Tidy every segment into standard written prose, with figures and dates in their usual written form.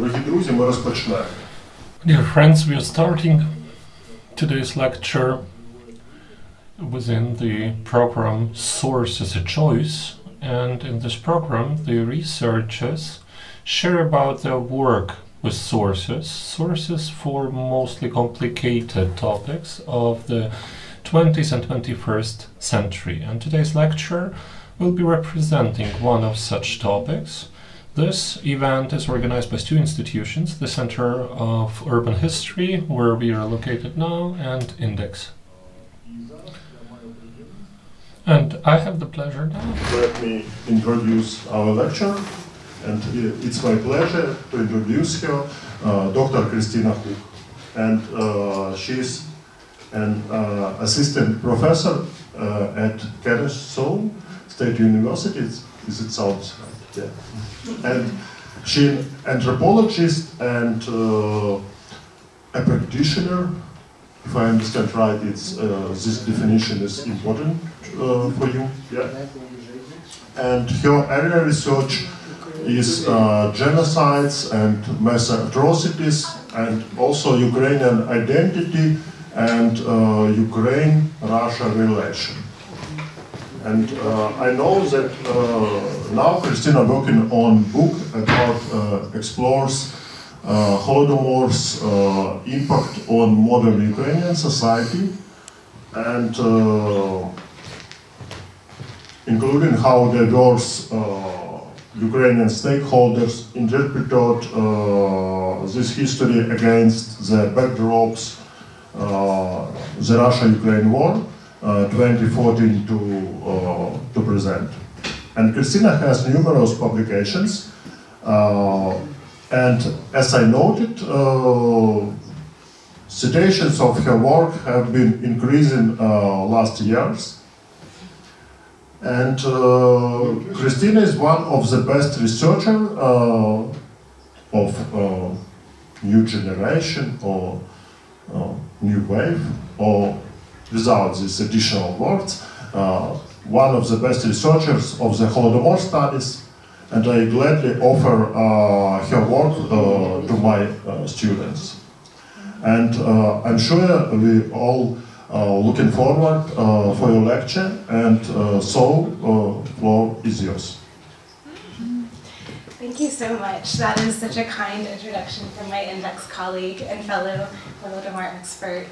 Дорогі друзі, ми розпочинаємо. Dear friends, we are starting today's lecture within the program Source as a Choice, and in this program the researchers share about their work with sources for mostly complicated topics of the 20th and 21st century. And today's lecture will be representing one of such topics. This event is organized by two institutions, the Center of Urban History, where we are located now, and Index. And I have the pleasure now. Let me introduce our lecturer, and it's my pleasure to introduce her, Dr. Kristina Hook. And she's an assistant professor at Kennesaw State University. Is it sounds right? Yeah. And she's an anthropologist and a practitioner. If I understand right, it's this definition is important for you. Yeah. And her area of research is genocides and mass atrocities, and also Ukrainian identity and Ukraine-Russia relation. And I know that now Kristina working on book about explores Holodomor's impact on modern Ukrainian society, and including how diverse Ukrainian stakeholders interpreted this history against the backdrops the Russia-Ukraine war 2014 to present. And Kristina has numerous publications, and as I noted, citations of her work have been increasing last years. And Kristina is one of the best researchers of new generation or new wave, or without these additional words, one of the best researchers of the Holodomor studies, and I gladly offer her work to my students. And I'm sure we all looking forward for your lecture, and floor is yours. Thank you so much. That is such a kind introduction from my Index colleague and fellow Holodomor expert.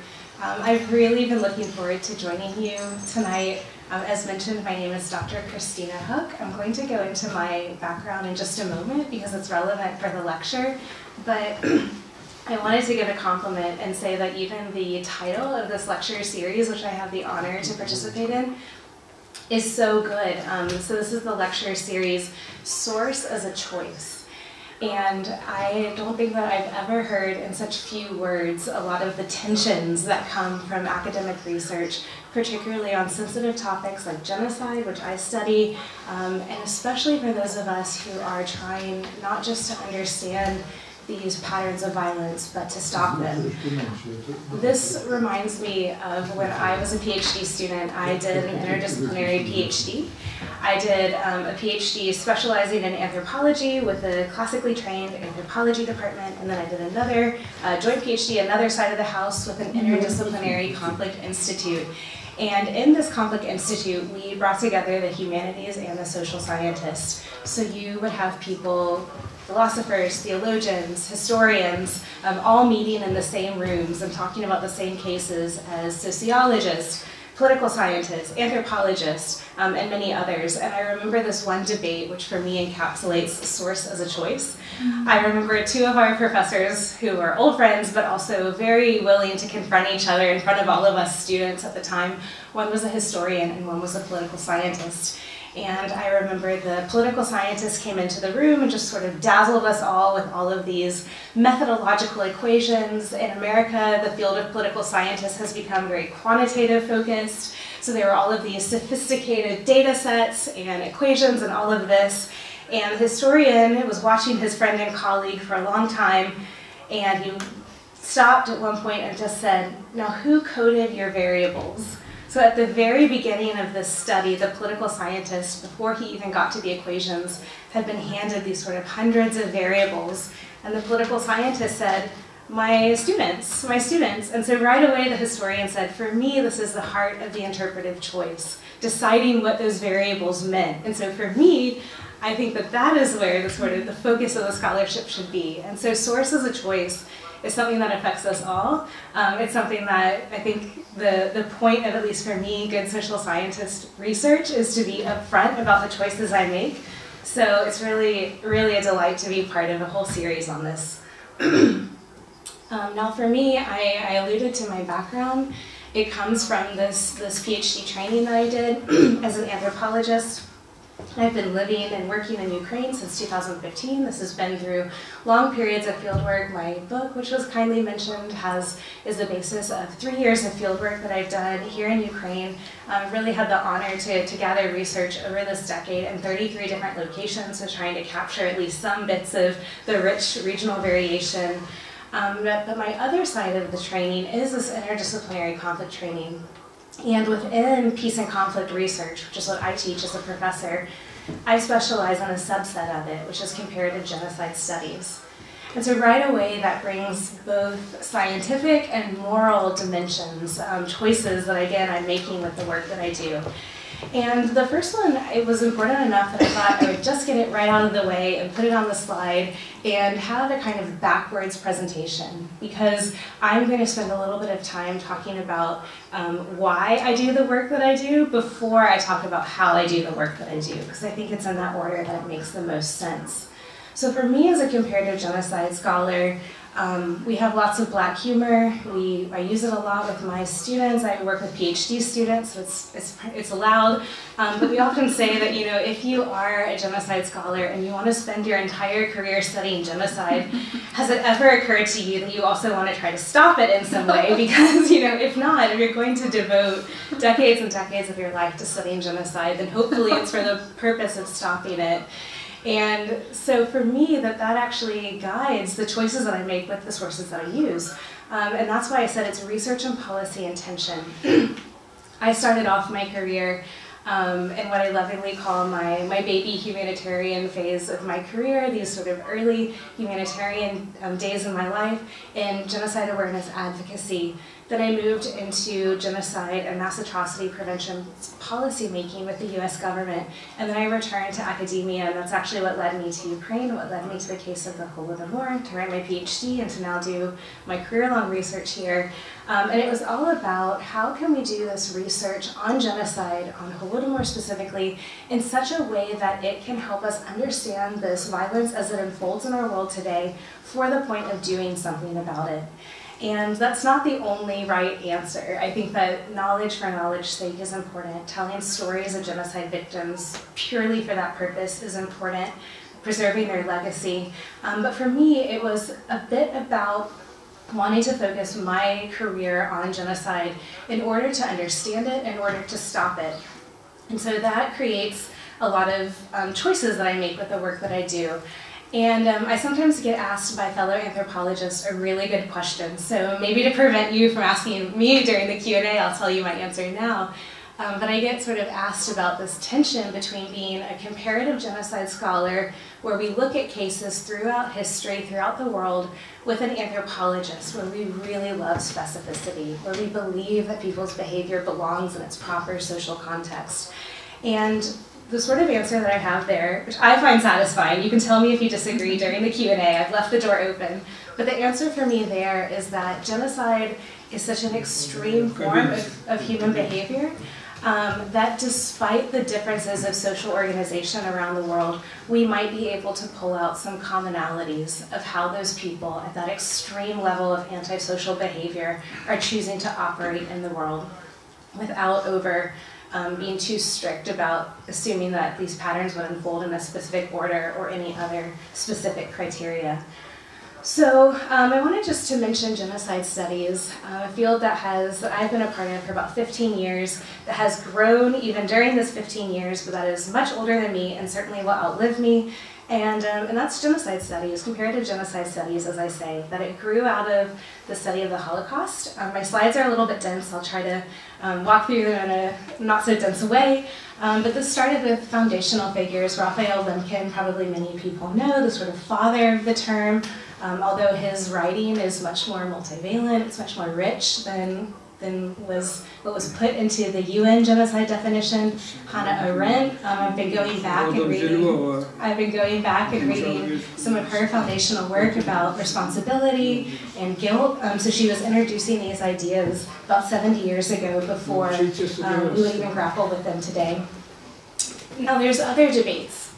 I've really been looking forward to joining you tonight. As mentioned, my name is Dr. Kristina Hook. I'm going to go into my background in just a moment because it's relevant for the lecture, but I wanted to give a compliment and say that even the title of this lecture series, which I have the honor to participate in, is so good. So this is the lecture series, Source as a Choice. And I don't think that I've ever heard in such few words a lot of the tensions that come from academic research, particularly on sensitive topics like genocide, which I study, and especially for those of us who are trying not just to understand these patterns of violence, but to stop them. This reminds me of when I was a PhD student. I did an interdisciplinary PhD. I did a PhD specializing in anthropology with a classically trained anthropology department, and then I did another joint PhD, another side of the house, with an interdisciplinary conflict institute. And in this conflict institute, we brought together the humanities and the social scientists. So you would have people, philosophers, theologians, historians, all meeting in the same rooms and talking about the same cases as sociologists, political scientists, anthropologists, and many others. And I remember this one debate, which for me encapsulates source as a choice. I remember two of our professors who are old friends, but also very willing to confront each other in front of all of us students at the time. One was a historian and one was a political scientist. And I remember the political scientists came into the room and just sort of dazzled us all with all of these methodological equations. In America, the field of political scientists has become very quantitative focused. So there were all of these sophisticated data sets and equations and all of this. And the historian was watching his friend and colleague for a long time, and he stopped at one point and just said, "Now who coded your variables?" So at the very beginning of this study, the political scientist, before he even got to the equations, had been handed these sort of hundreds of variables. And the political scientist said, my students. And so right away the historian said, for me, this is the heart of the interpretive choice, deciding what those variables meant. And so for me, I think that that is where the sort of the focus of the scholarship should be. And so source as a choice is something that affects us all. It's something that I think the point of, at least for me, good social scientist research is to be upfront about the choices I make. So it's really, really a delight to be part of a whole series on this. Now for me, I alluded to my background. It comes from this PhD training that I did as an anthropologist. I've been living and working in Ukraine since 2015. This has been through long periods of fieldwork. My book, which was kindly mentioned, is the basis of 3 years of fieldwork that I've done here in Ukraine. I've really had the honor to gather research over this decade in 33 different locations, so trying to capture at least some bits of the rich regional variation. But my other side of the training is this interdisciplinary conflict training. And within peace and conflict research, which is what I teach as a professor, I specialize in a subset of it, which is comparative genocide studies. And so right away that brings both scientific and moral dimensions, choices that again I'm making with the work that I do. And the first one, it was important enough that I thought I would just get it right out of the way and put it on the slide and have a kind of backwards presentation, because I'm going to spend a little bit of time talking about why I do the work that I do before I talk about how I do the work that I do, because I think it's in that order that it makes the most sense. So for me as a comparative genocide scholar, we have lots of Black humor. I use it a lot with my students. I work with PhD students, so it's allowed. But we often say that, you know, if you are a genocide scholar and you want to spend your entire career studying genocide, has it ever occurred to you that you also want to try to stop it in some way? Because, you know, if not, if you're going to devote decades and decades of your life to studying genocide, then hopefully it's for the purpose of stopping it. And so for me, that actually guides the choices that I make with the sources that I use. And that's why I said it's research and policy intention. I started off my career in what I lovingly call my baby humanitarian phase of my career, these sort of early humanitarian days in my life in genocide awareness advocacy. Then I moved into genocide and mass atrocity prevention policymaking with the US government. And then I returned to academia, and that's actually what led me to Ukraine, what led me to the case of the Holodomor, to write my PhD, and to now do my career-long research here. And it was all about how can we do this research on genocide, on Holodomor specifically, in such a way that it can help us understand this violence as it unfolds in our world today for the point of doing something about it. And that's not the only right answer. I think that knowledge for knowledge's sake is important. Telling stories of genocide victims purely for that purpose is important, preserving their legacy. But for me, it was a bit about wanting to focus my career on genocide in order to understand it, in order to stop it. And so that creates a lot of choices that I make with the work that I do. And I sometimes get asked by fellow anthropologists a really good question. So maybe to prevent you from asking me during the Q&A, I'll tell you my answer now. But I get sort of asked about this tension between being a comparative genocide scholar, where we look at cases throughout history, throughout the world, with an anthropologist, where we really love specificity, where we believe that people's behavior belongs in its proper social context. And the sort of answer that I have there, which I find satisfying, you can tell me if you disagree during the Q&A, I've left the door open, but the answer for me there is that genocide is such an extreme form of human behavior that despite the differences of social organization around the world, we might be able to pull out some commonalities of how those people at that extreme level of antisocial behavior are choosing to operate in the world without being too strict about assuming that these patterns would unfold in a specific order or any other specific criteria. So I wanted just to mention genocide studies, a field that I've been a part of for about 15 years, that has grown even during this 15 years, but that is much older than me and certainly will outlive me. And that's genocide studies, comparative genocide studies, as I say, that it grew out of the study of the Holocaust. My slides are a little bit dense. I'll try to walk through them in a not so dense way. But this started with foundational figures. Raphael Lemkin, probably many people know, the sort of father of the term, although his writing is much more multivalent, it's much more rich than was what was put into the UN genocide definition. Hannah Arendt, I've been going back and reading some of her foundational work about responsibility and guilt. So she was introducing these ideas about 70 years ago before we would even grapple with them today. Now there's other debates.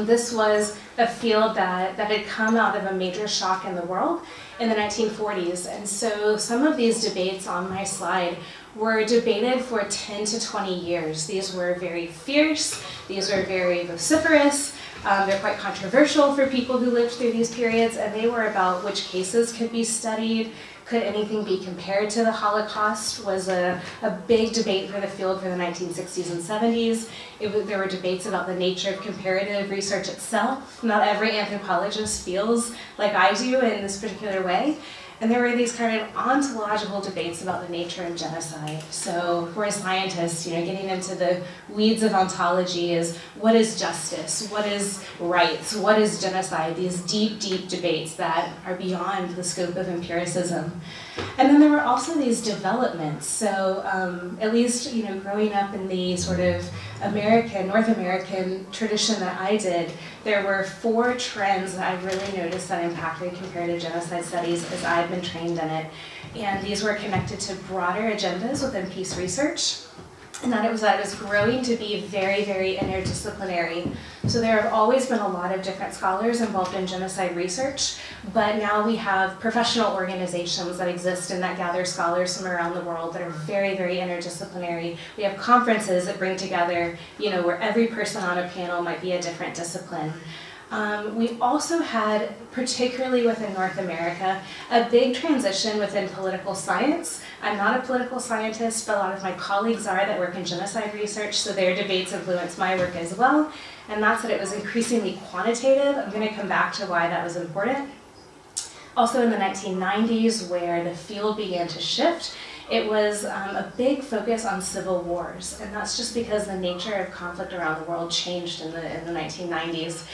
This was a field that had come out of a major shock in the world in the 1940s. And so some of these debates on my slide were debated for 10 to 20 years. These were very fierce, these were very vociferous, they're quite controversial for people who lived through these periods, and they were about which cases could be studied. Could anything be compared to the Holocaust was a big debate for the field for the 1960s and 70s. There were debates about the nature of comparative research itself. Not every anthropologist feels like I do in this particular way. And there were these kind of ontological debates about the nature of genocide. So for a scientist, getting into the weeds of ontology is what is justice, what is rights, what is genocide, these deep, deep debates that are beyond the scope of empiricism. And then there were also these developments. So at least, growing up in the sort of North American tradition that I did, there were 4 trends that I really noticed that impacted comparative genocide studies as I've been trained in it. And these were connected to broader agendas within peace research. And that it was growing to be very, very interdisciplinary. So there have always been a lot of different scholars involved in genocide research, but now we have professional organizations that exist and that gather scholars from around the world that are very, very interdisciplinary. We have conferences that bring together, where every person on a panel might be a different discipline. We also had, particularly within North America, a big transition within political science. I'm not a political scientist, but a lot of my colleagues are that work in genocide research, so their debates influence my work as well. And that's that it was increasingly quantitative. I'm going to come back to why that was important. Also in the 1990s, where the field began to shift, it was a big focus on civil wars, and that's just because the nature of conflict around the world changed in the 1990s.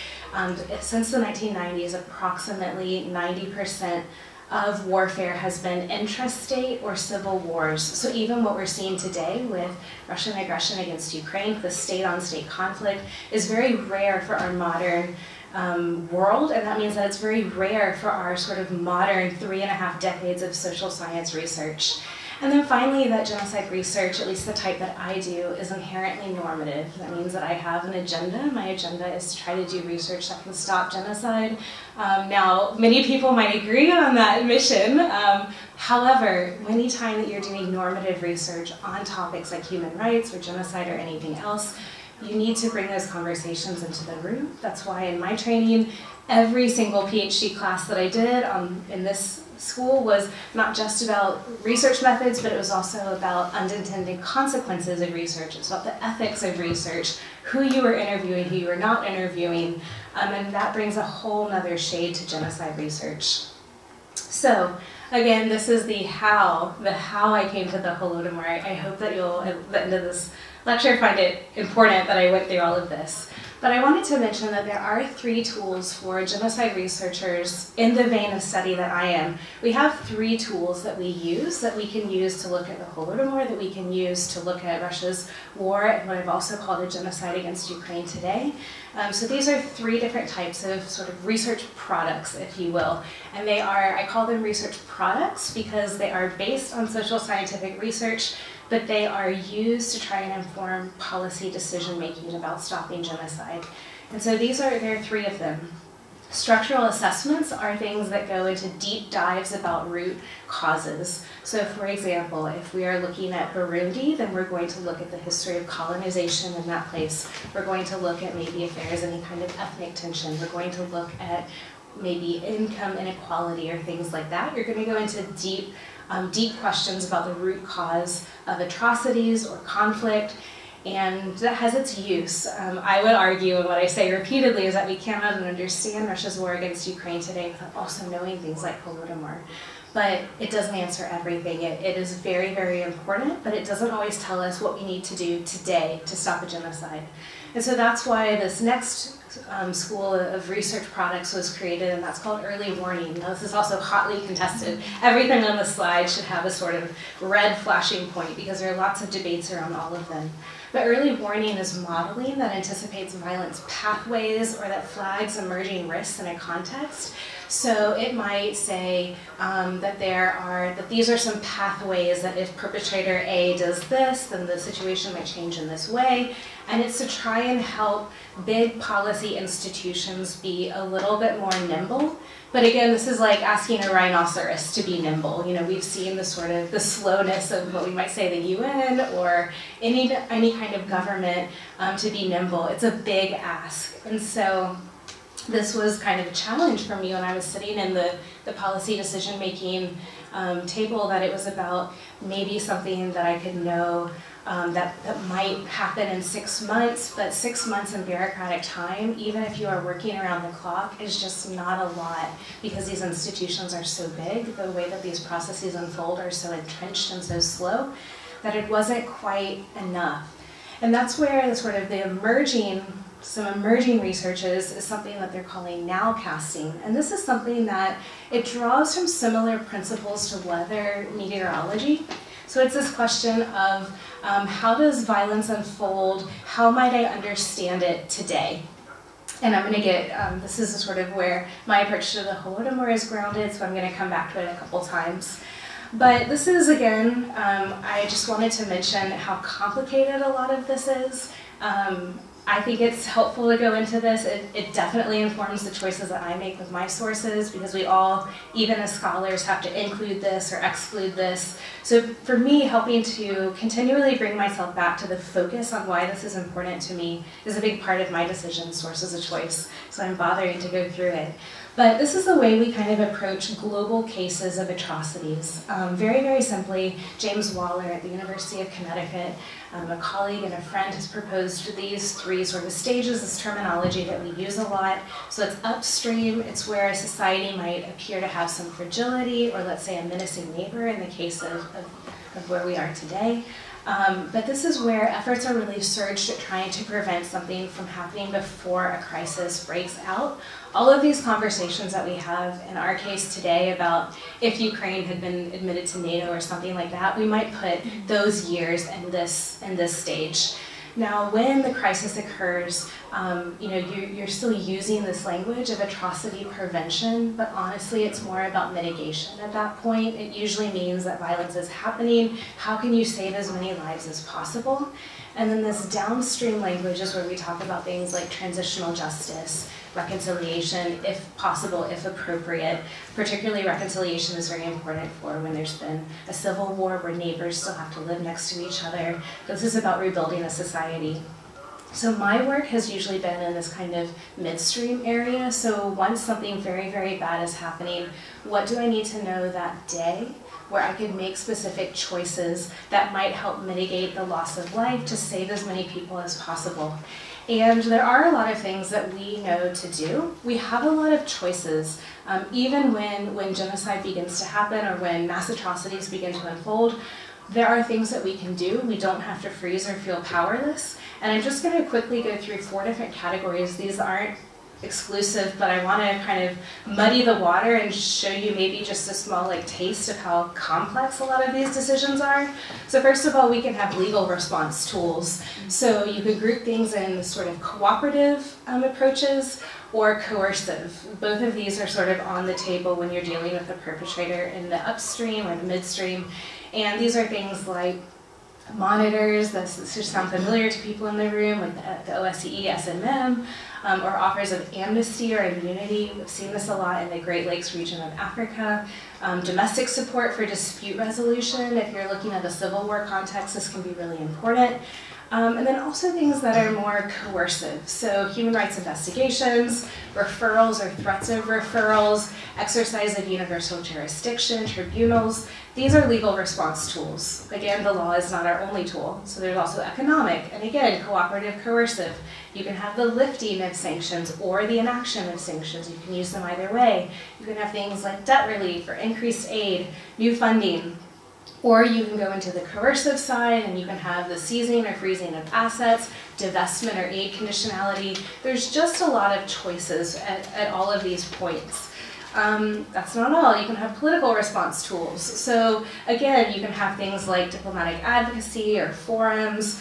Since the 1990s, approximately 90% of warfare has been intrastate or civil wars. So even what we're seeing today with Russian aggression against Ukraine, the state-on-state conflict, is very rare for our modern world, and that means that it's very rare for our sort of modern 3.5 decades of social science research. And then finally, that genocide research, at least the type that I do, is inherently normative. That means that I have an agenda. My agenda is to try to do research that can stop genocide. Now, many people might agree on that mission. However, any time that you're doing normative research on topics like human rights or genocide or anything else, you need to bring those conversations into the room. That's why in my training, every single PhD class that I did in this school was not just about research methods, but it was also about unintended consequences of research. It's about the ethics of research, who you were interviewing, who you were not interviewing, and that brings a whole nother shade to genocide research. So, again, this is the how I came to the Holodomor. I hope that you'll, at the end of this lecture, find it important that I went through all of this. But I wanted to mention that there are 3 tools for genocide researchers in the vein of study that I am. We have 3 tools that we can use to look at the Holodomor, that we can use to look at Russia's war and what I've also called a genocide against Ukraine today. So these are 3 different types of sort of research products, if you will. And they are, I call them research products because they are based on social scientific research, but they are used to try and inform policy decision-making about stopping genocide. And so there are 3 of them. Structural assessments are things that go into deep dives about root causes. So for example, if we are looking at Burundi, then we're going to look at the history of colonization in that place. We're going to look at maybe if there is any kind of ethnic tension. We're going to look at maybe income inequality or things like that. You're going to go into deep questions about the root cause of atrocities or conflict, and that has its use. I would argue, and what I say repeatedly, is that we cannot understand Russia's war against Ukraine today without also knowing things like Holodomor. But it doesn't answer everything. It is very, very important, but it doesn't always tell us what we need to do today to stop a genocide. And so that's why this next school of research products was created, and that's called early warning. Now, this is also hotly contested. Everything on the slide should have a sort of red flashing point because there are lots of debates around all of them. But early warning is modeling that anticipates violence pathways or that flags emerging risks in a context. So it might say that these are some pathways that if perpetrator A does this, then the situation might change in this way. And it's to try and help big policy institutions be a little bit more nimble. But again, this is like asking a rhinoceros to be nimble. You know, we've seen the sort of the slowness of what we might say the UN or any kind of government to be nimble. It's a big ask. And so this was kind of a challenge for me when I was sitting in the policy decision-making table, that it was about maybe something that I could know that might happen in 6 months, but 6 months in bureaucratic time, even if you are working around the clock, is just not a lot because these institutions are so big, the way that these processes unfold are so entrenched and so slow, that it wasn't quite enough. And that's where some emerging research is something that they're calling nowcasting. And this is something that it draws from similar principles to weather meteorology. So it's this question of how does violence unfold? How might I understand it today? And I'm going to get, this is sort of where my approach to the Holodomor is grounded, so I'm going to come back to it a couple times. But this is, again, I just wanted to mention how complicated a lot of this is. I think it's helpful to go into this. It definitely informs the choices that I make with my sources, because we all, even as scholars, have to include this or exclude this. So for me, helping to continually bring myself back to the focus on why this is important to me is a big part of my decision, sources of choice. So I'm bothering to go through it. But this is the way we kind of approach global cases of atrocities. Very, very simply, James Waller at the University of Connecticut, a colleague and a friend, has proposed these 3 sort of stages, this terminology that we use a lot. So it's upstream, it's where a society might appear to have some fragility, or let's say a menacing neighbor in the case of where we are today. But this is where efforts are really surged at trying to prevent something from happening before a crisis breaks out. All of these conversations that we have in our case today about if Ukraine had been admitted to NATO or something like that, we might put those years in this stage. Now, when the crisis occurs, you're still using this language of atrocity prevention, but honestly, it's more about mitigation at that point. It usually means that violence is happening. How can you save as many lives as possible? And then this downstream language is where we talk about things like transitional justice, reconciliation, if possible, if appropriate. Particularly, reconciliation is very important for when there's been a civil war where neighbors still have to live next to each other. This is about rebuilding a society. So my work has usually been in this kind of midstream area. So once something very, very bad is happening, what do I need to know that day where I could make specific choices that might help mitigate the loss of life to save as many people as possible? And there are a lot of things that we know to do. We have a lot of choices. Even when genocide begins to happen or when mass atrocities begin to unfold, there are things that we can do. We don't have to freeze or feel powerless. And I'm just going to quickly go through 4 different categories. These aren't exclusive, but I want to kind of muddy the water and show you maybe just a small taste of how complex a lot of these decisions are. So first of all, we can have legal response tools. So you could group things in sort of cooperative approaches or coercive. Both of these are sort of on the table when you're dealing with a perpetrator in the upstream or the midstream. And these are things like monitors, this should sound familiar to people in the room, like the OSCE, SMM, or offers of amnesty or immunity. We've seen this a lot in the Great Lakes region of Africa. Domestic support for dispute resolution. If you're looking at a civil war context, this can be really important. And then also things that are more coercive. So human rights investigations, referrals or threats of referrals, exercise of universal jurisdiction, tribunals. These are legal response tools. Again, the law is not our only tool. So there's also economic, and again, cooperative, coercive. You can have the lifting of sanctions or the inaction of sanctions. You can use them either way. You can have things like debt relief or increased aid, new funding. Or you can go into the coercive side and you can have the seizing or freezing of assets, divestment or aid conditionality. There's just a lot of choices at all of these points. That's not all. You can have political response tools. So again, you can have things like diplomatic advocacy or forums,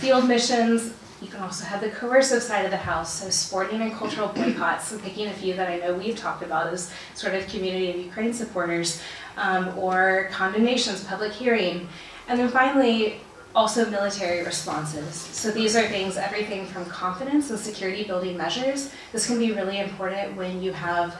field missions. You can also have the coercive side of the house, so sporting and cultural boycotts, and picking a few that I know we've talked about as sort of community of Ukraine supporters, or condemnations, public hearing. And then finally, also military responses. So these are things, everything from confidence and security building measures. This can be really important when you have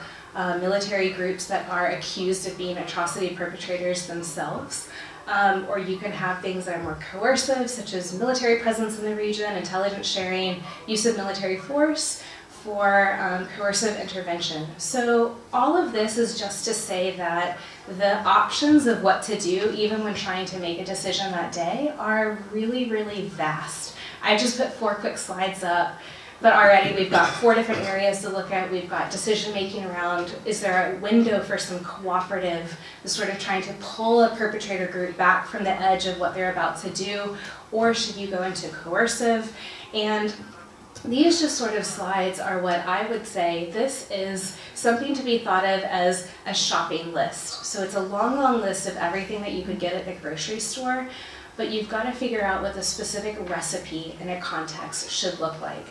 military groups that are accused of being atrocity perpetrators themselves. Or you can have things that are more coercive, such as military presence in the region, intelligence sharing, use of military force for coercive intervention. So all of this is just to say that the options of what to do, even when trying to make a decision that day, are really, really vast. I just put 4 quick slides up. But already we've got 4 different areas to look at. We've got decision making around, is there a window for some cooperative, the sort of trying to pull a perpetrator group back from the edge of what they're about to do, or should you go into coercive? And these just sort of slides are what I would say, this is something to be thought of as a shopping list. So it's a long, long list of everything that you could get at the grocery store, but you've got to figure out what the specific recipe in a context should look like.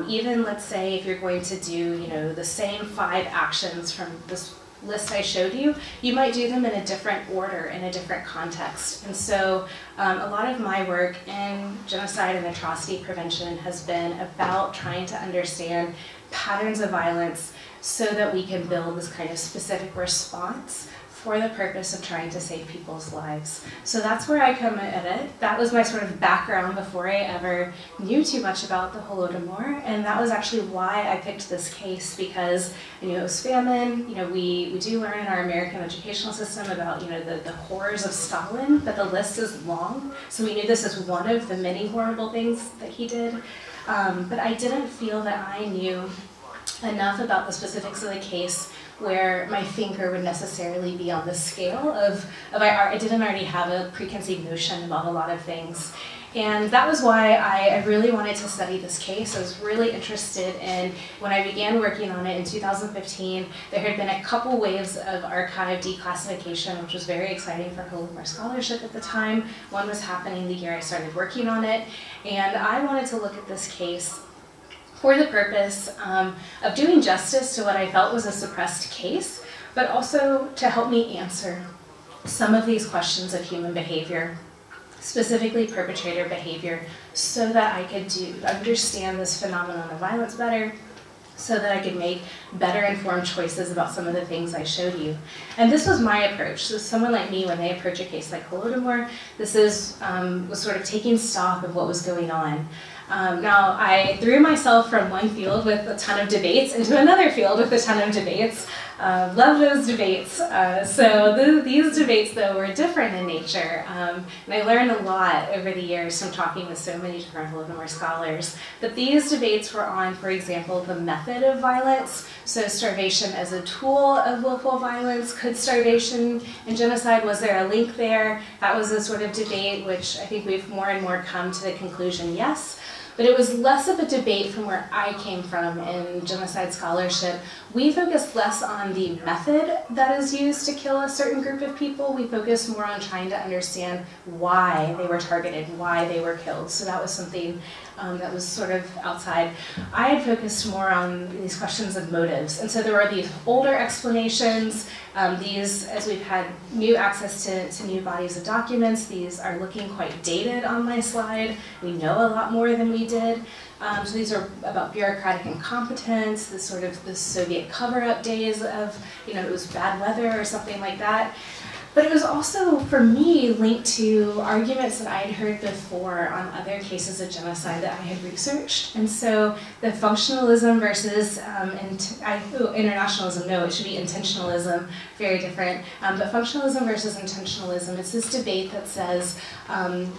Even let's say if you're going to do, the same 5 actions from this list I showed you, you might do them in a different order, in a different context. And so a lot of my work in genocide and atrocity prevention has been about trying to understand patterns of violence so that we can build this kind of specific response for the purpose of trying to save people's lives. So that's where I come at it. That was my sort of background before I ever knew too much about the Holodomor, and that was actually why I picked this case, because I knew it was famine. We do learn in our American educational system about the horrors of Stalin, but the list is long, so we knew this is one of the many horrible things that he did. But I didn't feel that I knew enough about the specifics of the case where my finger would necessarily be on the scale of I didn't already have a preconceived notion about a lot of things. And that was why I really wanted to study this case. I was really interested in, when I began working on it in 2015, there had been a couple waves of archive declassification, which was very exciting for Holodomor scholarship at the time. One was happening the year I started working on it, and I wanted to look at this case for the purpose of doing justice to what I felt was a suppressed case, but also to help me answer some of these questions of human behavior, specifically perpetrator behavior, so that I could understand this phenomenon of violence better, so that I could make better informed choices about some of the things I showed you. And this was my approach. So someone like me, when they approach a case like Holodomor, this was sort of taking stock of what was going on. Now, I threw myself from one field with a ton of debates into another field with a ton of debates. Love those debates. These debates, though, were different in nature. And I learned a lot over the years from talking with so many different Holodomor scholars. But these debates were on, for example, the method of violence. So starvation as a tool of willful violence. Could starvation and genocide, was there a link there? That was a sort of debate which I think we've more and more come to the conclusion, yes. But it was less of a debate from where I came from in genocide scholarship. We focused less on the method that is used to kill a certain group of people. We focused more on trying to understand why they were targeted, why they were killed. So that was something that was sort of outside. I had focused more on these questions of motives. And so there were these older explanations. These, as we've had new access to new bodies of documents, these are looking quite dated on my slide. We know a lot more than we did. So these are about bureaucratic incompetence, the Soviet cover-up days of, it was bad weather or something like that. But it was also, for me, linked to arguments that I had heard before on other cases of genocide that I had researched. And so the functionalism versus internationalism, no, it should be intentionalism, very different. But functionalism versus intentionalism, it's this debate that says,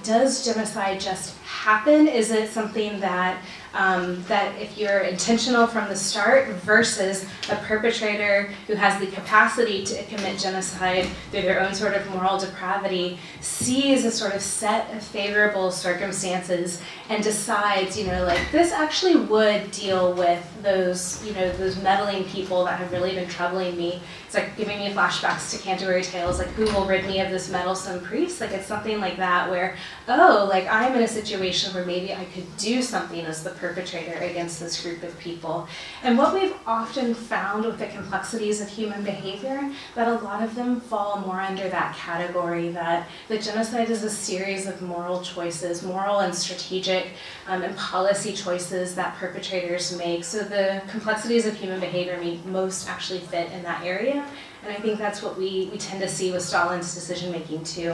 does genocide just happen? Is it something that that if you're intentional from the start versus a perpetrator who has the capacity to commit genocide through their own sort of moral depravity sees a sort of set of favorable circumstances and decides, you know, like this actually would deal with those, you know, those meddling people that have really been troubling me. It's like giving me flashbacks to Canterbury Tales, like who will rid me of this meddlesome priest? Like it's something like that where, oh, like I'm in a situation where maybe I could do something as the perpetrator against this group of people. And what we've often found with the complexities of human behavior, that a lot of them fall more under that category, that the genocide is a series of moral choices, moral and strategic and policy choices that perpetrators make. So the complexities of human behavior most actually fit in that area. And I think that's what we tend to see with Stalin's decision-making too.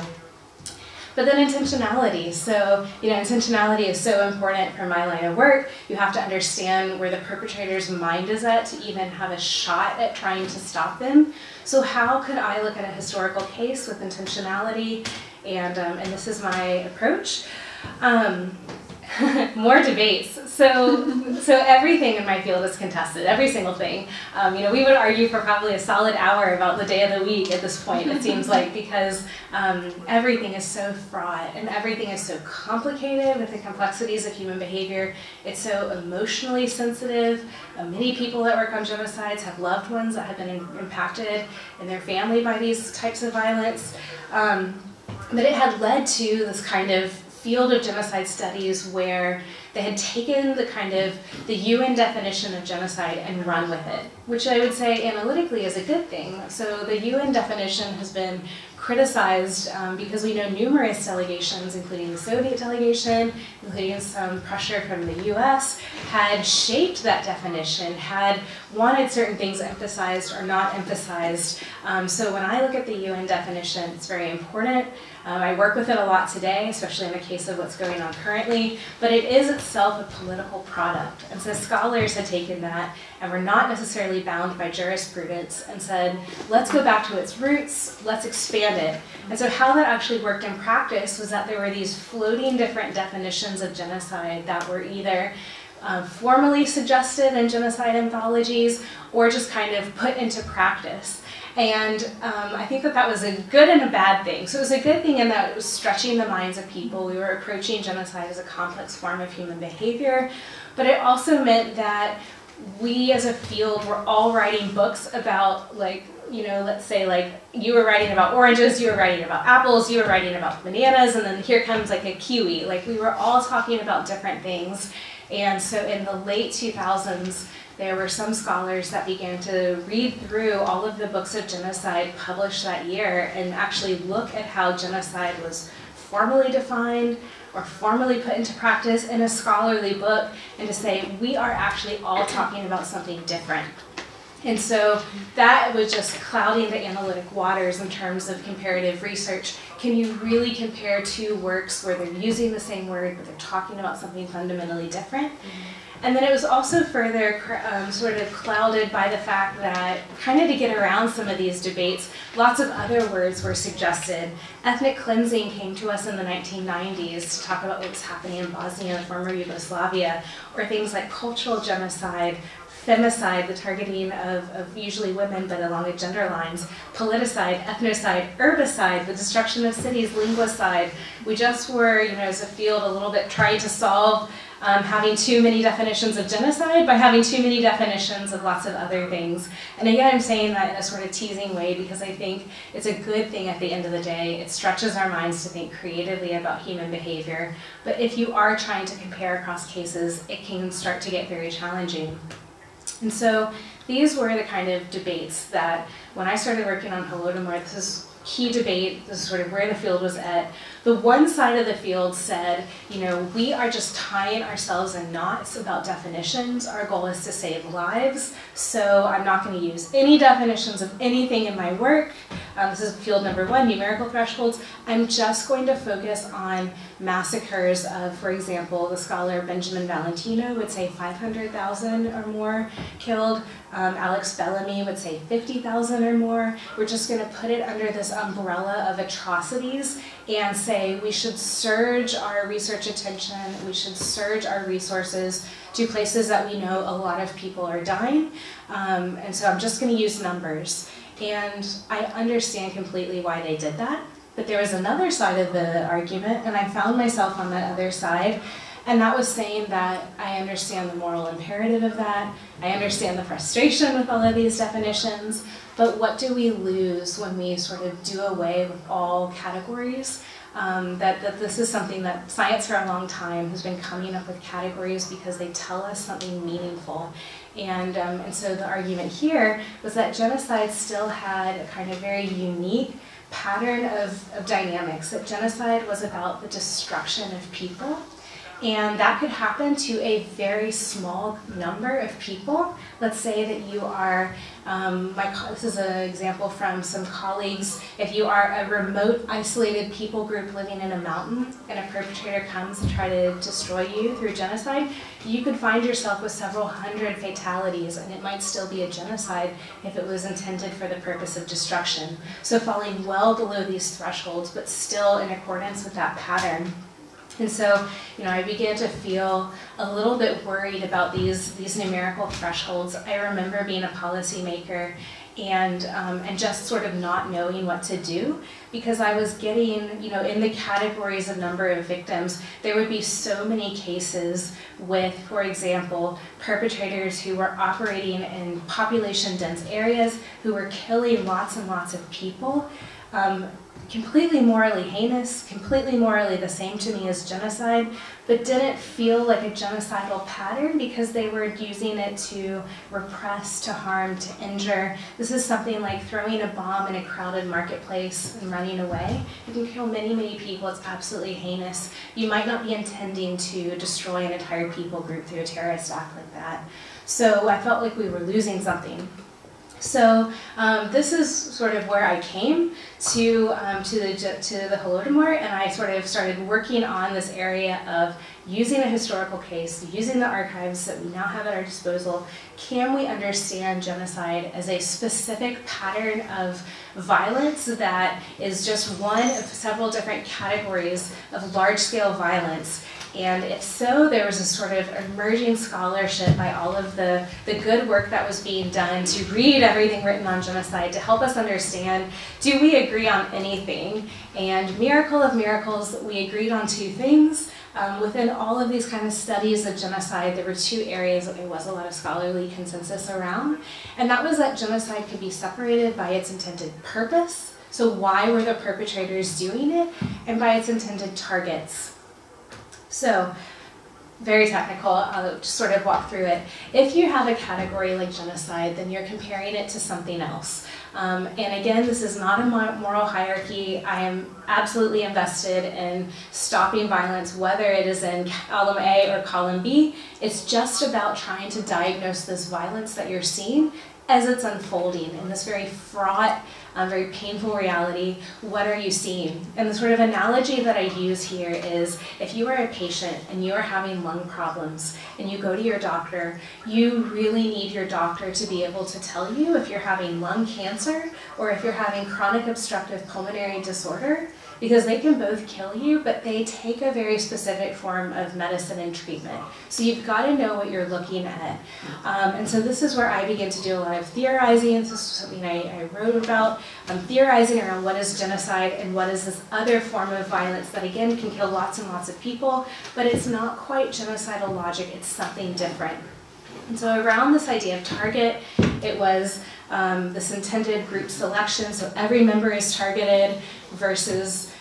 But then intentionality. So, you know, intentionality is so important for my line of work. You have to understand where the perpetrator's mind is at to even have a shot at trying to stop them. So how could I look at a historical case with intentionality? And this is my approach. More debates. So everything in my field is contested, every single thing. You know, we would argue for probably a solid hour about the day of the week at this point, it seems like, because everything is so fraught and everything is so complicated with the complexities of human behavior. It's so emotionally sensitive. Many people that work on genocides have loved ones that have been impacted in their family by these types of violence. But it had led to this kind of field of genocide studies where they had taken the UN definition of genocide and run with it, which I would say analytically is a good thing. So the UN definition has been criticized because we know numerous delegations, including the Soviet delegation, including some pressure from the US, had shaped that definition, had wanted certain things emphasized or not emphasized. So when I look at the UN definition, it's very important. I work with it a lot today, especially in the case of what's going on currently, but it is itself a political product. And so scholars had taken that and were not necessarily bound by jurisprudence and said, let's go back to its roots, let's expand it. And so how that actually worked in practice was that there were these floating different definitions of genocide that were either formally suggested in genocide anthologies or just kind of put into practice. And I think that that was a good and a bad thing. So it was a good thing in that it was stretching the minds of people. We were approaching genocide as a complex form of human behavior, but it also meant that we as a field were all writing books about, like, you know, let's say like you were writing about oranges, you were writing about apples, you were writing about bananas, and then here comes like a kiwi. Like we were all talking about different things. And so in the late 2000s, there were some scholars that began to read through all of the books of genocide published that year and actually look at how genocide was formally defined or formally put into practice in a scholarly book, and to say, we are actually all talking about something different. And so that was just clouding the analytic waters in terms of comparative research. Can you really compare two works where they're using the same word, but they're talking about something fundamentally different? And then it was also further sort of clouded by the fact that, kind of to get around some of these debates, lots of other words were suggested. Ethnic cleansing came to us in the 1990s to talk about what was happening in Bosnia and former Yugoslavia, or things like cultural genocide, femicide, the targeting of usually women but along gender lines, politicide, ethnocide, herbicide, the destruction of cities, linguicide. We just were, you know, as a field, a little bit trying to solve having too many definitions of genocide by having too many definitions of lots of other things. And again, I'm saying that in a sort of teasing way because I think it's a good thing at the end of the day. It stretches our minds to think creatively about human behavior. But if you are trying to compare across cases, it can start to get very challenging. And so these were the kind of debates that when I started working on Holodomor, this is key debate, this is sort of where the field was at. The one side of the field said, you know, we are just tying ourselves in knots about definitions. Our goal is to save lives, so I'm not going to use any definitions of anything in my work. this is field number 1, numerical thresholds. I'm just going to focus on massacres of, for example, the scholar Benjamin Valentino would say 500,000 or more killed. Alex Bellamy would say 50,000 or more. We're just going to put it under this umbrella of atrocities and say we should surge our research attention, we should surge our resources to places that we know a lot of people are dying. And so I'm just going to use numbers. And I understand completely why they did that. But there was another side of the argument, and I found myself on that other side. And that was saying that I understand the moral imperative of that. I understand the frustration with all of these definitions. But what do we lose when we sort of do away with all categories? That this is something that science for a long time has been coming up with categories because they tell us something meaningful. And so the argument here was that genocide still had a kind of very unique pattern of dynamics, that genocide was about the destruction of people. And that could happen to a very small number of people. Let's say that you are, this is an example from some colleagues, if you are a remote, isolated people group living in a mountain and a perpetrator comes to try to destroy you through genocide, you could find yourself with several hundred fatalities, and it might still be a genocide if it was intended for the purpose of destruction. So falling well below these thresholds, but still in accordance with that pattern. And so, I began to feel a little bit worried about these numerical thresholds. I remember being a policymaker and just sort of not knowing what to do, because I was getting, in the categories of number of victims, there would be so many cases with, for example, perpetrators who were operating in population-dense areas, who were killing lots and lots of people. Completely morally heinous, completely morally the same to me as genocide, but didn't feel like a genocidal pattern because they were using it to repress, to harm, to injure. This is something like throwing a bomb in a crowded marketplace and running away. You can kill many, many people. It's absolutely heinous. You might not be intending to destroy an entire people group through a terrorist act like that. So I felt like we were losing something. So this is sort of where I came to the Holodomor, and I sort of started working on this area of using a historical case, using the archives that we now have at our disposal. Can we understand genocide as a specific pattern of violence that is just one of several different categories of large-scale violence? And if so, there was a sort of emerging scholarship by all of the good work that was being done to read everything written on genocide to help us understand, do we agree on anything? And miracle of miracles, we agreed on two things. Within all of these kind of studies of genocide, there were two areas that there was a lot of scholarly consensus around. And that was that genocide could be separated by its intended purpose. So why were the perpetrators doing it? And by its intended targets. So, very technical, I'll just sort of walk through it. If you have a category like genocide, then you're comparing it to something else. And again, this is not a moral hierarchy. I am absolutely invested in stopping violence, whether it is in column A or column B. It's just about trying to diagnose this violence that you're seeing as it's unfolding in this very fraught, very painful reality. What are you seeing? And the sort of analogy that I use here is, if you are a patient and you are having lung problems and you go to your doctor, you really need your doctor to be able to tell you if you're having lung cancer or if you're having chronic obstructive pulmonary disorder, because they can both kill you, but they take a very specific form of medicine and treatment. So you've got to know what you're looking at. And so this is where I begin to do a lot of theorizing. This is something I wrote about, theorizing around what is genocide and what is this other form of violence that, again, can kill lots and lots of people, but it's not quite genocidal logic, it's something different. And so around this idea of target, it was this intended group selection, so every member is targeted, versus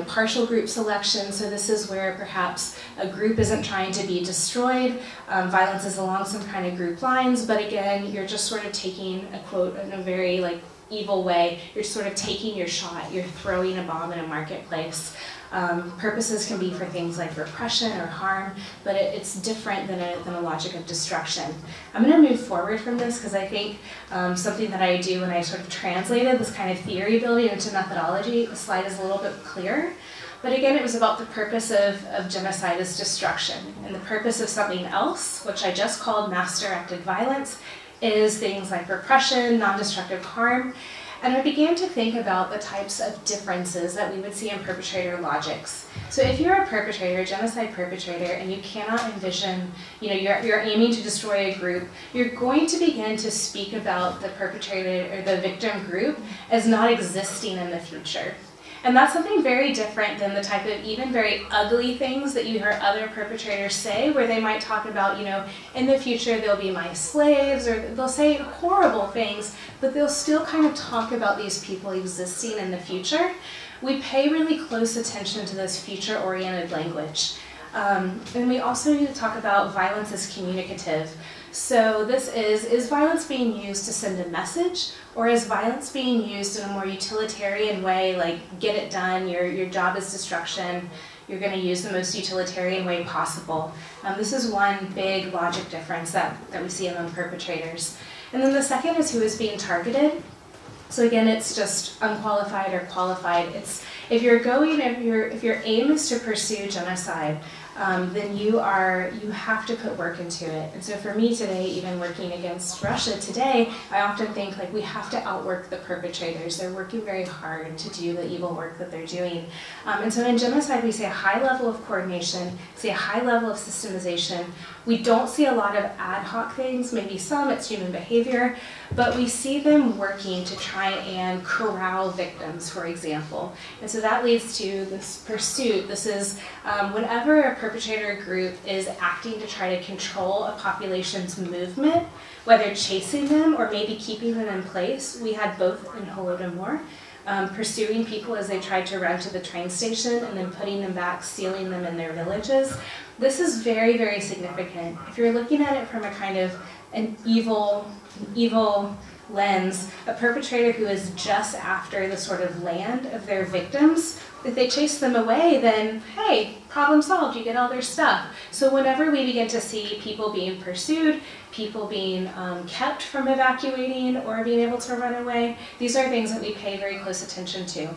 partial group selection. So this is where perhaps a group isn't trying to be destroyed, violence is along some kind of group lines, but again, you're just sort of taking a quote in a very evil way. You're sort of taking your shot. You're throwing a bomb in a marketplace. Purposes can be for things like repression or harm, but it's different than a logic of destruction. I'm going to move forward from this because I think something that I do when I sort of translated this kind of theory building into methodology, the slide is a little bit clearer. But again, it was about the purpose of genocide as destruction. And the purpose of something else, which I just called mass-directed violence, is things like repression, non-destructive harm. And I began to think about the types of differences that we would see in perpetrator logics. So if you're a perpetrator, a genocide perpetrator, and you cannot envision, you're aiming to destroy a group, you're going to begin to speak about the perpetrator or the victim group as not existing in the future. And that's something very different than the type of even very ugly things that you hear other perpetrators say, where they might talk about, in the future they'll be my slaves, or they'll say horrible things, but they'll still kind of talk about these people existing in the future. We pay really close attention to this future-oriented language. And we also need to talk about violence as communicative. So this is violence being used to send a message, or is violence being used in a more utilitarian way, like get it done, your job is destruction, you're going to use the most utilitarian way possible. This is one big logic difference that we see among perpetrators. And then the second is who is being targeted. So again, it's just unqualified or qualified. It's if your aim is to pursue genocide, then you have to put work into it. And so for me today, even working against Russia today, I often think like we have to outwork the perpetrators. They're working very hard to do the evil work that they're doing. And so in genocide, we see a high level of coordination, see a high level of systemization. We don't see a lot of ad hoc things, maybe some, it's human behavior, but we see them working to try and corral victims, for example. And so that leads to this pursuit. This is whenever a perpetrator group is acting to try to control a population's movement, whether chasing them or maybe keeping them in place. We had both in Holodomor, pursuing people as they tried to run to the train station and then putting them back, sealing them in their villages. This is very, very significant. If you're looking at it from a kind of an evil lens, a perpetrator who is just after the sort of land of their victims, if they chase them away, then hey, problem solved, you get all their stuff. So whenever we begin to see people being pursued, people being kept from evacuating or being able to run away, these are things that we pay very close attention to.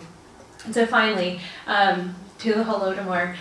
And so finally, to the Holodomor.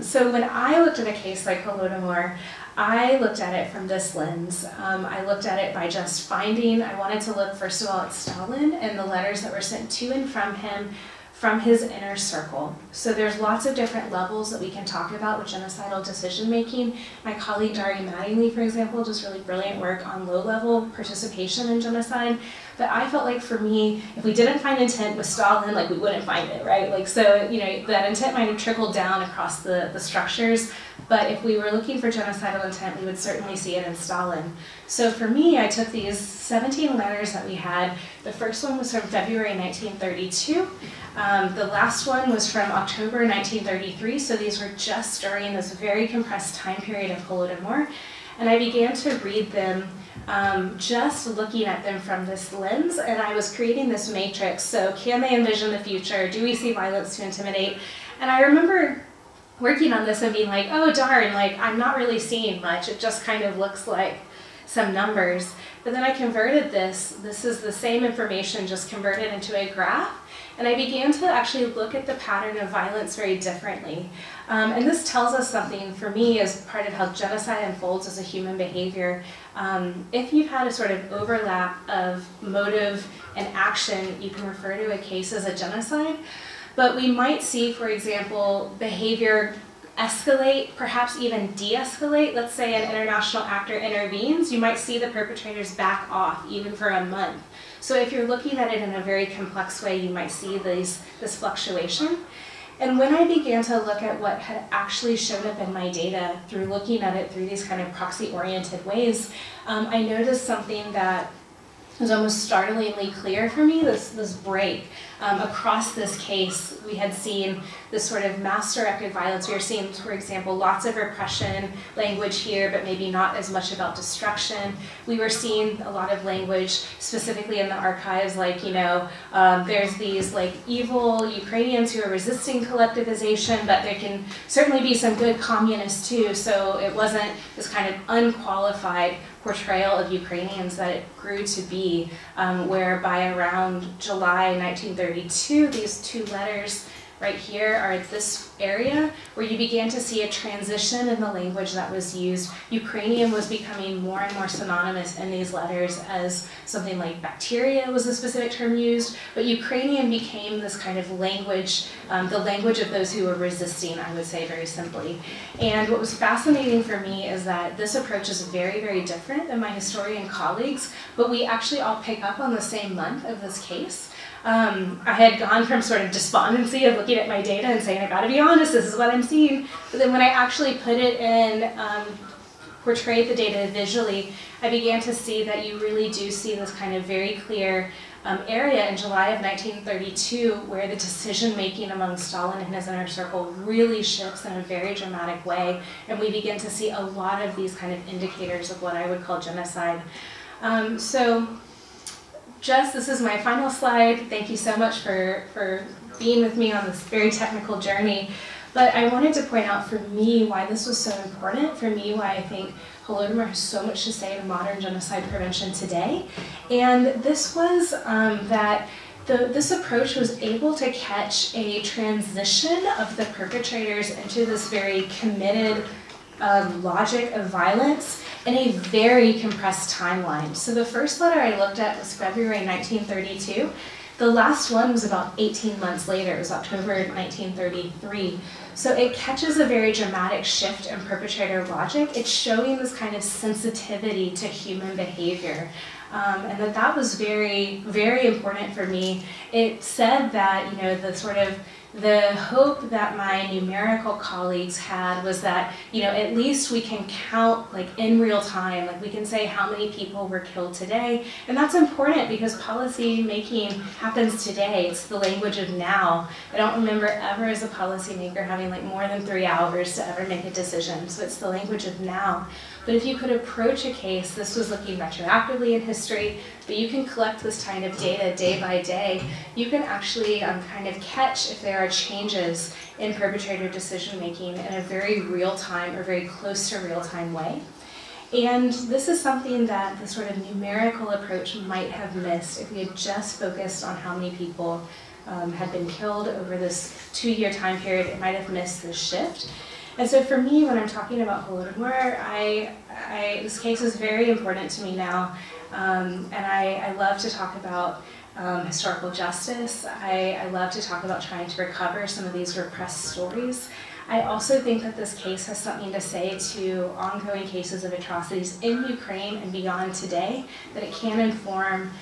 So when I looked at a case like Holodomor, I looked at it from this lens. I looked at it by just I wanted to look first of all at Stalin and the letters that were sent to and from him from his inner circle. So there's lots of different levels that we can talk about with genocidal decision making. My colleague Dari Mattingly, for example, does really brilliant work on low-level participation in genocide. But I felt like for me, if we didn't find intent with Stalin, like we wouldn't find it, right? Like so, that intent might have trickled down across the structures. But if we were looking for genocidal intent, we would certainly see it in Stalin. So for me, I took these 17 letters that we had. The first one was from February 1932. The last one was from October 1933, so these were just during this very compressed time period of Holodomor. And I began to read them just looking at them from this lens, and I was creating this matrix. So can they envision the future? Do we see violence to intimidate? And I remember working on this and being like, oh darn, like I'm not really seeing much. It just kind of looks like some numbers. But then I converted this is the same information just converted into a graph. And I began to actually look at the pattern of violence very differently. And this tells us something for me as part of how genocide unfolds as a human behavior. If you've had a sort of overlap of motive and action, you can refer to a case as a genocide. But we might see, for example, behavior escalate, perhaps even de-escalate. Let's say an international actor intervenes, you might see the perpetrators back off even for a month. So if you're looking at it in a very complex way, you might see this fluctuation. And when I began to look at what had actually shown up in my data through looking at it through these kind of proxy-oriented ways, I noticed something that it was almost startlingly clear for me, this break. Across this case, we had seen this sort of mass-directed violence. We were seeing, for example, lots of repression language here, but maybe not as much about destruction. We were seeing a lot of language, specifically in the archives, like, you know, there's these like evil Ukrainians who are resisting collectivization, but there can certainly be some good communists too. So it wasn't this kind of unqualified portrayal of Ukrainians that it grew to be, where by around July 1932, these two letters right here are this area where you began to see a transition in the language that was used. Ukrainian was becoming more and more synonymous in these letters as something like bacteria was a specific term used, but Ukrainian became this kind of language, the language of those who were resisting, I would say very simply. And what was fascinating for me is that this approach is very, very different than my historian colleagues, but we actually all pick up on the same month of this case. I had gone from sort of despondency of looking at my data and saying, I gotta be honest, this is what I'm seeing. But then when I actually put it in, portrayed the data visually, I began to see that you really do see this kind of very clear area in July of 1932 where the decision-making among Stalin and his inner circle really shifts in a very dramatic way. And we begin to see a lot of these kind of indicators of what I would call genocide. This is my final slide. Thank you so much for being with me on this very technical journey. But I wanted to point out for me why this was so important, for me why I think Holodomor has so much to say to modern genocide prevention today. And this was that this approach was able to catch a transition of the perpetrators into this very committed logic of violence in a very compressed timeline. So the first letter I looked at was February 1932. The last one was about 18 months later. It was October 1933. So it catches a very dramatic shift in perpetrator logic. It's showing this kind of sensitivity to human behavior. And that was very, very important for me. It said that, you know, the hope that my numerical colleagues had was that, you know, at least we can count like in real time, like we can say how many people were killed today. And that's important because policy making happens today. It's the language of now. I don't remember ever as a policymaker having like more than 3 hours to ever make a decision. So it's the language of now. But if you could approach a case, this was looking retroactively in history, but you can collect this kind of data day by day. You can actually kind of catch if there are changes in perpetrator decision-making in a very real-time or very close to real-time way. And this is something that the sort of numerical approach might have missed if we had just focused on how many people had been killed over this 2-year time period. It might have missed this shift. And so for me, when I'm talking about Holodomor, this case is very important to me now, and I love to talk about historical justice. I love to talk about trying to recover some of these repressed stories. I also think that this case has something to say to ongoing cases of atrocities in Ukraine and beyond today, that it can inform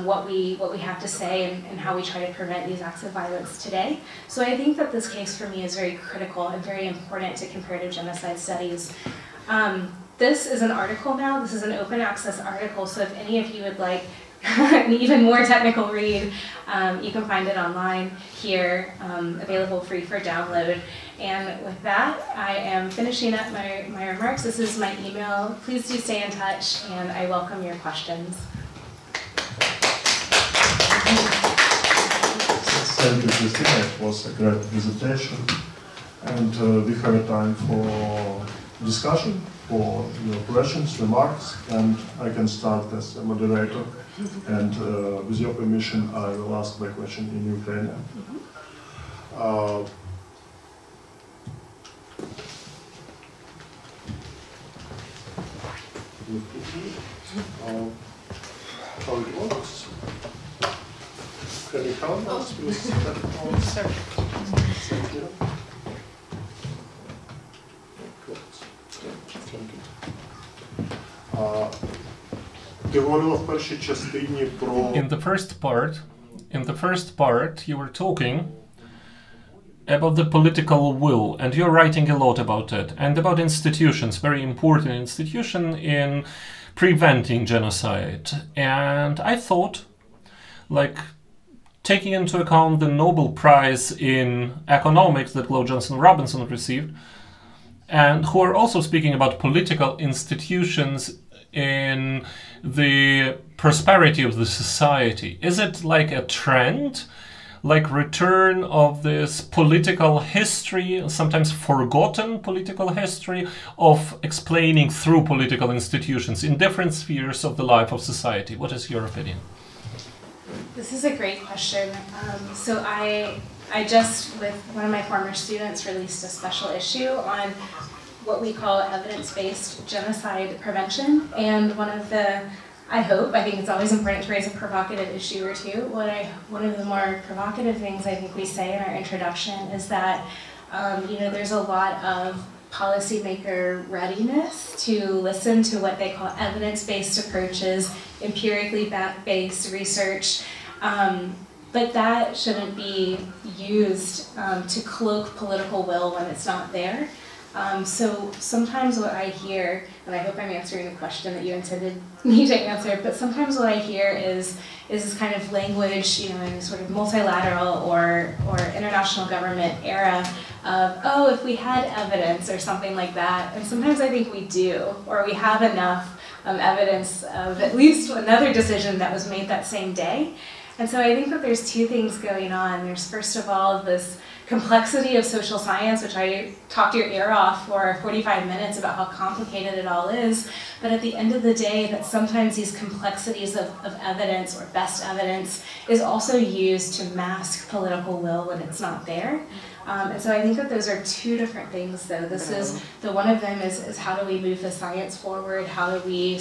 what we have to say and how we try to prevent these acts of violence today. So I think that this case for me is very critical and very important to comparative genocide studies. This is an article now. This is an open access article, so if any of you would like an even more technical read, you can find it online here, available free for download. And with that, I am finishing up my remarks. This is my email. Please do stay in touch, and I welcome your questions. Thank you, Kristina. It was a great presentation. And we have a time for discussion, for your questions, remarks, and I can start as a moderator. And with your permission, I will ask my question in Ukrainian. How it works? Can you help us with that? Thank you. Ти говорила в першій частині про... In the first part, you were talking about the political will, and you're writing a lot about it, and about institutions, very important institution in preventing genocide. And I thought, like, taking into account the Nobel Prize in economics that Glo Johnson Robinson received, and who are also speaking about political institutions in the prosperity of the society. Is it like a trend, like return of this political history, sometimes forgotten political history, of explaining through political institutions in different spheres of the life of society? What is your opinion? This is a great question. So I just, with one of my former students, released a special issue on what we call evidence-based genocide prevention. And one of the, I think it's always important to raise a provocative issue or two. One of the more provocative things I think we say in our introduction is that, there's a lot of policymaker readiness to listen to what they call evidence-based approaches, empirically based research, but that shouldn't be used to cloak political will when it's not there. So sometimes what I hear, and I hope I'm answering the question that you intended me to answer, but sometimes what I hear is this kind of language, in a sort of multilateral or international government era of, oh, if we had evidence or something like that. And sometimes I think we do, or we have enough evidence of at least another decision that was made that same day. And so I think that there's two things going on. There's, first of all, this complexity of social science, which I talked your ear off for 45 minutes about how complicated it all is. But at the end of the day, that sometimes these complexities of evidence or best evidence is also used to mask political will when it's not there. And so I think that those are two different things, though. One of them is how do we move the science forward? How do we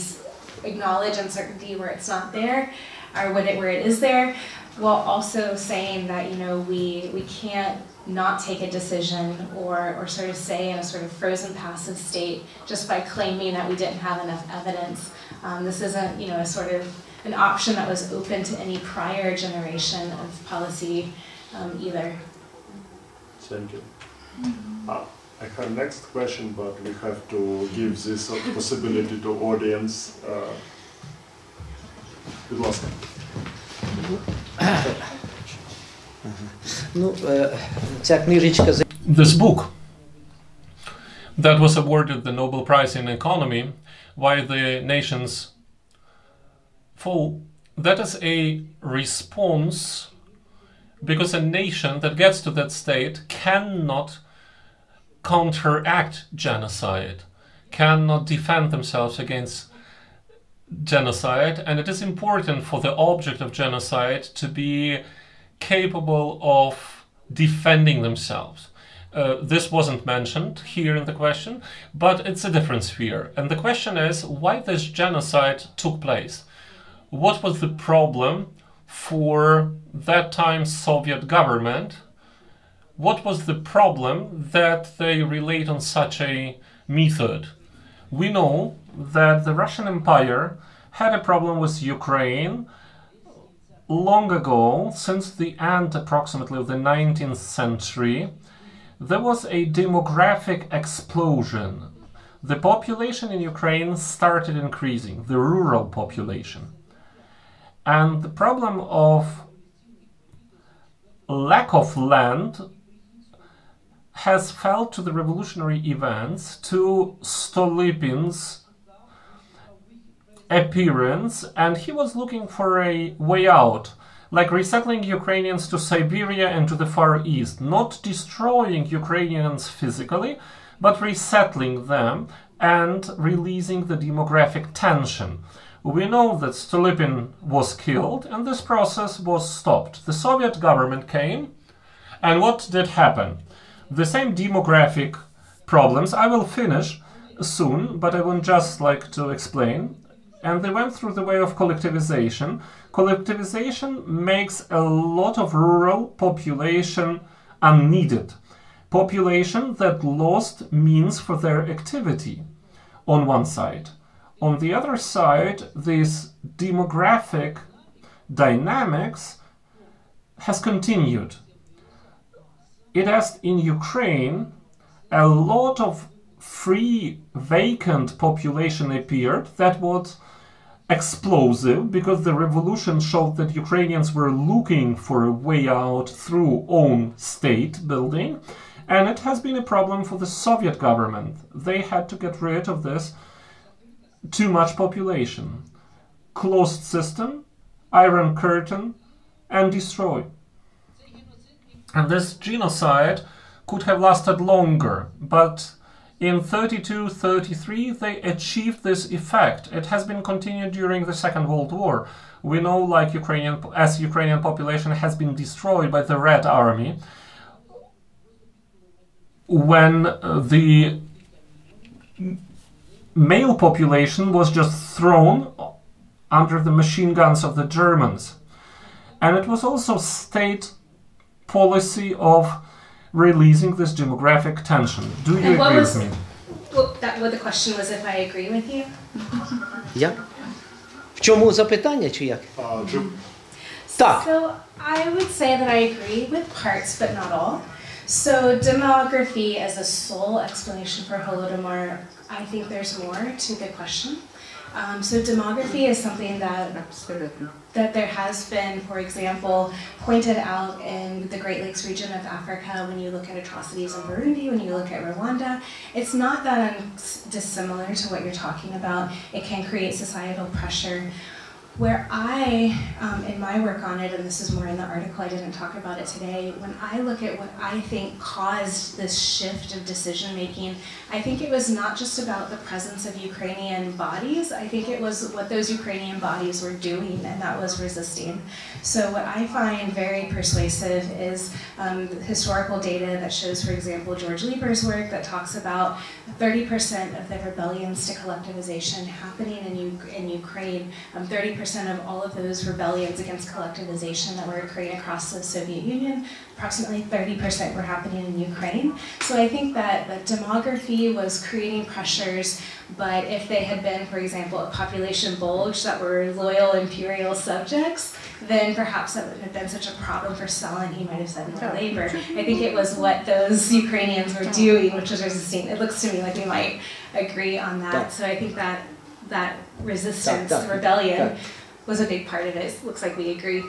acknowledge uncertainty where it's not there, or where it is there, while also saying that, we can't not take a decision or sort of say in a sort of frozen passive state just by claiming that we didn't have enough evidence. This isn't, a sort of an option that was open to any prior generation of policy either. Thank you. I have next question, but we have to give this possibility to audience. Будь ласка. This book that was awarded the Nobel Prize in Economy, Why the Nations Fall, that is a response because a nation that gets to that state cannot counteract genocide, cannot defend themselves against genocide, and it is important for the object of genocide to be capable of defending themselves. This wasn't mentioned here in the question, but it's a different sphere. And the question is why this genocide took place. What was the problem for that time Soviet government? What was the problem that they relate on such a method? We know that the Russian Empire had a problem with Ukraine long ago, since the end approximately of the 19th century. There was a demographic explosion. The population in Ukraine started increasing, the rural population. And the problem of lack of land has felt to the revolutionary events, to Stolypin's appearance, and he was looking for a way out, like resettling Ukrainians to Siberia and to the Far East, not destroying Ukrainians physically, but resettling them and releasing the demographic tension. We know that Stolypin was killed and this process was stopped. The Soviet government came, and what did happen? The same demographic problems, I will finish soon, but I would just like to explain. And they went through the way of collectivization. Collectivization makes a lot of rural population unneeded. Population that lost means for their activity on one side. On the other side, this demographic dynamics has continued. It has, in Ukraine, a lot of free, vacant population appeared, that was explosive, because the revolution showed that Ukrainians were looking for a way out through own state building, and it has been a problem for the Soviet government. They had to get rid of this too much population. Closed system, Iron Curtain, and destroy. And this genocide could have lasted longer, but in 32-33 they achieved this effect. It has been continued during the Second World War. We know, like Ukrainian population has been destroyed by the Red Army, when the male population was just thrown under the machine guns of the Germans. And it was also state policy of releasing this demographic tension. Do you agree with me? Well, the question was if I agree with you. Я? В чому запитання, чи як? Так. So I would say that I agree with parts, but not all. So demography as a sole explanation for Holodomor, I think there's more to the question. So demography is something that there has been, for example, pointed out in the Great Lakes region of Africa when you look at atrocities in Burundi, when you look at Rwanda. It's not that dissimilar to what you're talking about. It can create societal pressure. Where I, in my work on it, and this is more in the article, I didn't talk about it today, when I look at what I think caused this shift of decision making, I think it was not just about the presence of Ukrainian bodies, I think it was what those Ukrainian bodies were doing, and that was resisting. So what I find very persuasive is historical data that shows, for example, George Lieber's work that talks about 30% of the rebellions to collectivization happening in Ukraine, 30% of all of those rebellions against collectivization that were occurring across the Soviet Union, approximately 30% were happening in Ukraine. So I think that demography was creating pressures, but if they had been, for example, a population bulge that were loyal imperial subjects, then perhaps that wouldn't have been such a problem for Stalin. He might have said more labor. I think it was what those Ukrainians were doing, which was resisting. It looks to me like we might agree on that. So I think that resistance, rebellion, was a big part of it. It looks like we agree.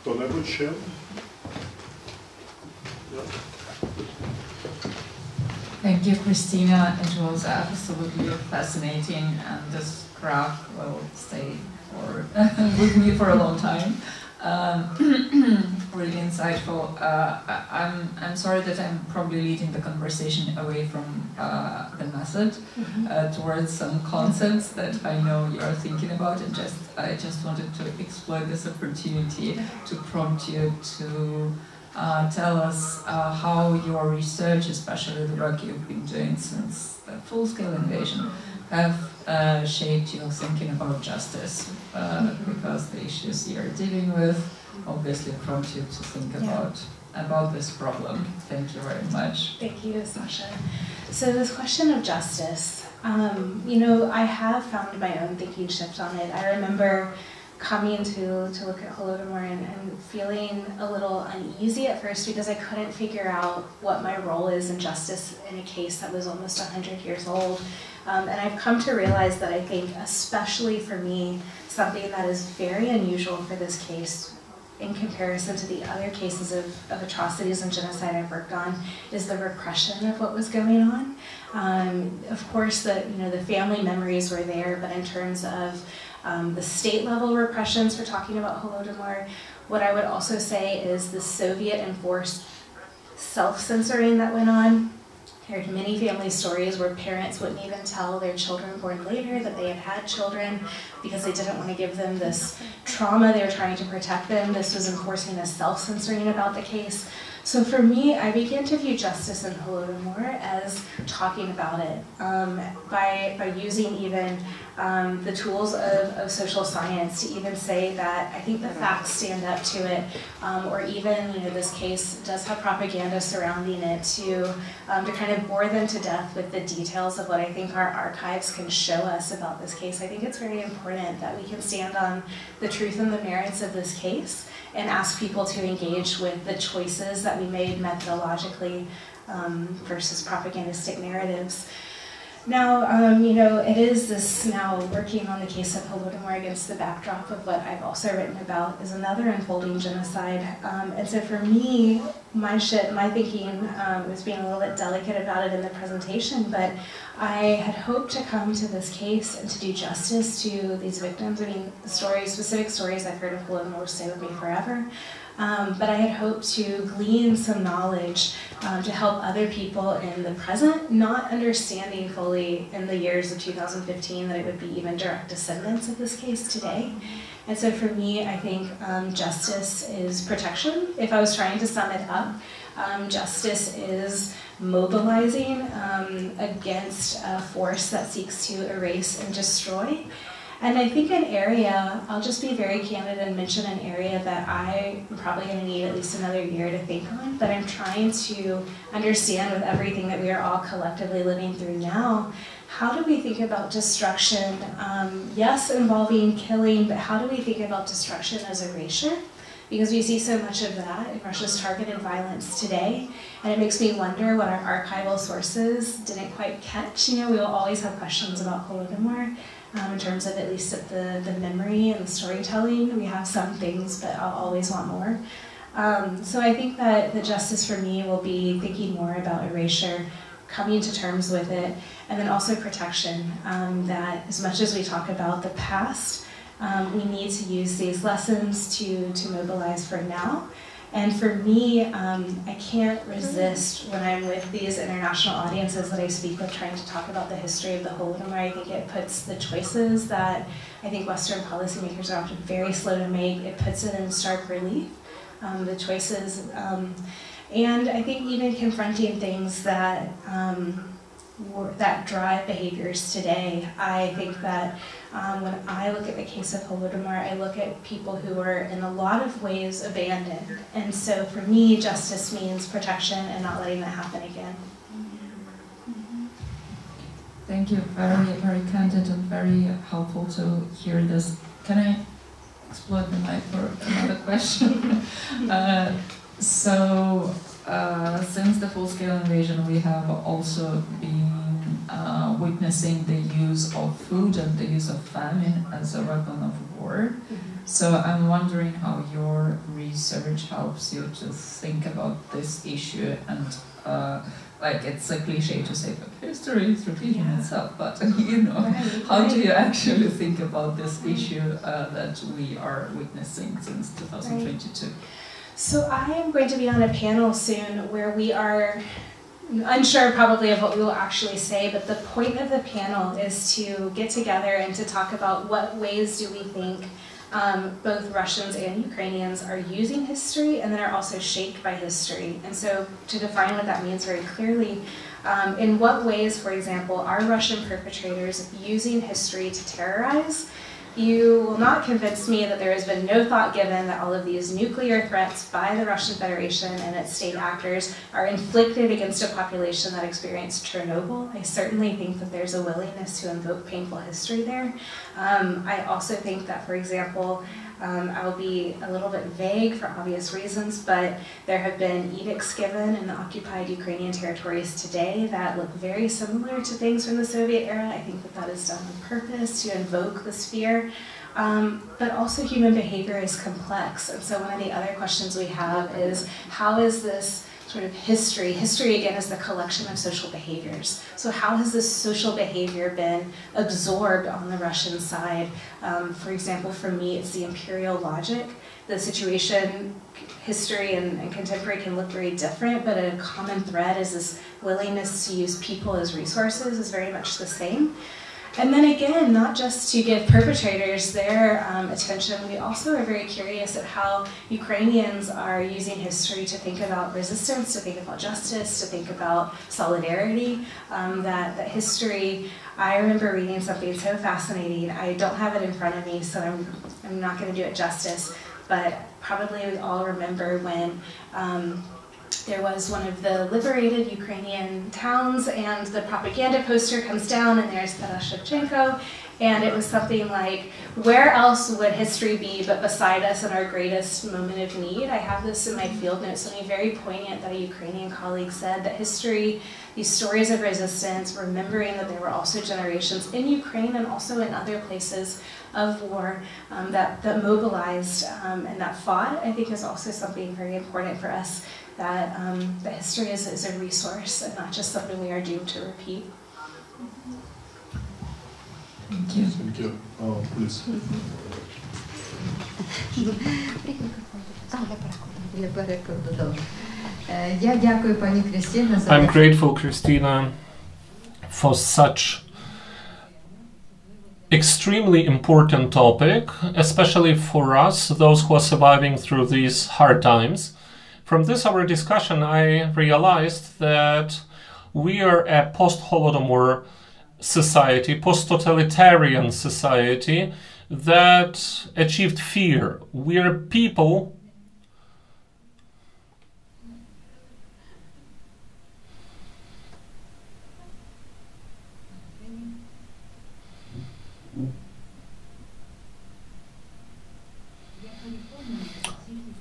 Хто-небудь ще? Thank you, Kristina. It was absolutely fascinating, and this graph will stay with me for a long time. Really insightful. I'm sorry that I'm probably leading the conversation away from the method towards some concepts that I know you are thinking about, and I just wanted to exploit this opportunity to prompt you to tell us how your research, especially the work you've been doing since the full-scale invasion, have shaped your thinking about justice, because the issues you're dealing with obviously prompt you to think about this problem. Thank you very much. Thank you, Sasha. So this question of justice, you know, I have found my own thinking shift on it. I remember coming to look at Holodomor and feeling a little uneasy at first because I couldn't figure out what my role is in justice in a case that was almost 100 years old. And I've come to realize that I think, especially for me, something that is very unusual for this case in comparison to the other cases of atrocities and genocide I've worked on is the repression of what was going on. Of course, the family memories were there, but in terms of the state-level repressions, we're talking about Holodomor, what I would also say is the Soviet-enforced self-censoring that went on. I heard many family stories where parents wouldn't even tell their children born later that they had had children because they didn't want to give them this trauma. They were trying to protect them. This was enforcing a self-censoring about the case. So for me, I began to view justice in Holodomor as talking about it, by using even the tools of social science to even say that I think the facts stand up to it, or even, this case does have propaganda surrounding it to kind of bore them to death with the details of what I think our archives can show us about this case. I think it's very important that we can stand on the truth and the merits of this case and ask people to engage with the choices that we made methodologically versus propagandistic narratives. Now, it is this now working on the case of Holodomor against the backdrop of what I've also written about is another unfolding genocide. And so for me, my thinking was being a little bit delicate about it in the presentation, but I had hoped to come to this case and to do justice to these victims. I mean, specific stories I've heard of Holodomor will stay with me forever. But I had hoped to glean some knowledge to help other people in the present, not understanding fully in the years of 2015 that it would be even direct descendants of this case today. And so for me, I think justice is protection. If I was trying to sum it up, justice is mobilizing against a force that seeks to erase and destroy. And I think an area, I'll just be very candid and mention an area that I'm probably going to need at least another year to think on, but I'm trying to understand with everything that we are all collectively living through now. How do we think about destruction? Yes, involving killing, but how do we think about destruction as erasure? Because we see so much of that in Russia's targeted violence today, and it makes me wonder what our archival sources didn't quite catch. We will always have questions about Holodomor. In terms of at least the memory and the storytelling. We have some things, but I'll always want more. So I think that the justice for me will be thinking more about erasure, coming to terms with it, and then also protection. That as much as we talk about the past, we need to use these lessons to mobilize for now. And for me, I can't resist when I'm with these international audiences that I speak with trying to talk about the history of the Holodomor. I think it puts the choices that I think Western policymakers are often very slow to make, it puts it in stark relief, the choices. And I think even confronting things that, that drive behaviors today. I think that when I look at the case of Holodomor, I look at people who are in a lot of ways abandoned. And so for me, justice means protection and not letting that happen again. Thank you. Very, very candid and very helpful to hear this. Can I exploit the mic for another question? Since the full-scale invasion, we have also been witnessing the use of food and the use of famine as a weapon of war. So I'm wondering how your research helps you to think about this issue and like it's a cliche to say, but history is repeating itself, but how do you actually think about this issue that we are witnessing since 2022? So I am going to be on a panel soon where we are unsure probably of what we will actually say, but the point of the panel is to get together and to talk about what ways do we think both Russians and Ukrainians are using history and then are also shaped by history. And so to define what that means very clearly, in what ways, for example, are Russian perpetrators using history to terrorize? You will not convince me that there has been no thought given that all of these nuclear threats by the Russian Federation and its state actors are inflicted against a population that experienced Chernobyl. I certainly think that there's a willingness to invoke painful history there. I also think that, for example, I will be a little bit vague for obvious reasons, but there have been edicts given in the occupied Ukrainian territories today that look very similar to things from the Soviet era. I think that that is done on purpose to invoke this fear. But also human behavior is complex. And so one of the other questions we have is, how is this sort of history again is the collection of social behaviors. So how has this social behavior been absorbed on the Russian side? For example, for me, it's the imperial logic. The situation, history and contemporary can look very different, but a common thread is this willingness to use people as resources is very much the same. And then again, not just to give perpetrators their attention, we also are very curious at how Ukrainians are using history to think about resistance, to think about justice, to think about solidarity. That history, I remember reading something so fascinating. I don't have it in front of me, so I'm not going to do it justice, but probably we all remember when there was one of the liberated Ukrainian towns, and the propaganda poster comes down, and there's Shevchenko, and it was something like, where else would history be but beside us in our greatest moment of need? I have this in my field notes, something very poignant that a Ukrainian colleague said, that history, these stories of resistance, remembering that there were also generations in Ukraine and also in other places of war that mobilized and that fought, I think is also something very important for us, that history is a resource and not just something we are doomed to repeat. Thank you. Thank you. Please. I'm grateful, Kristina, for such extremely important topic, especially for us, those who are surviving through these hard times. From this our discussion, I realized that we are a post-Holodomor society, post-totalitarian society that achieved fear. We are people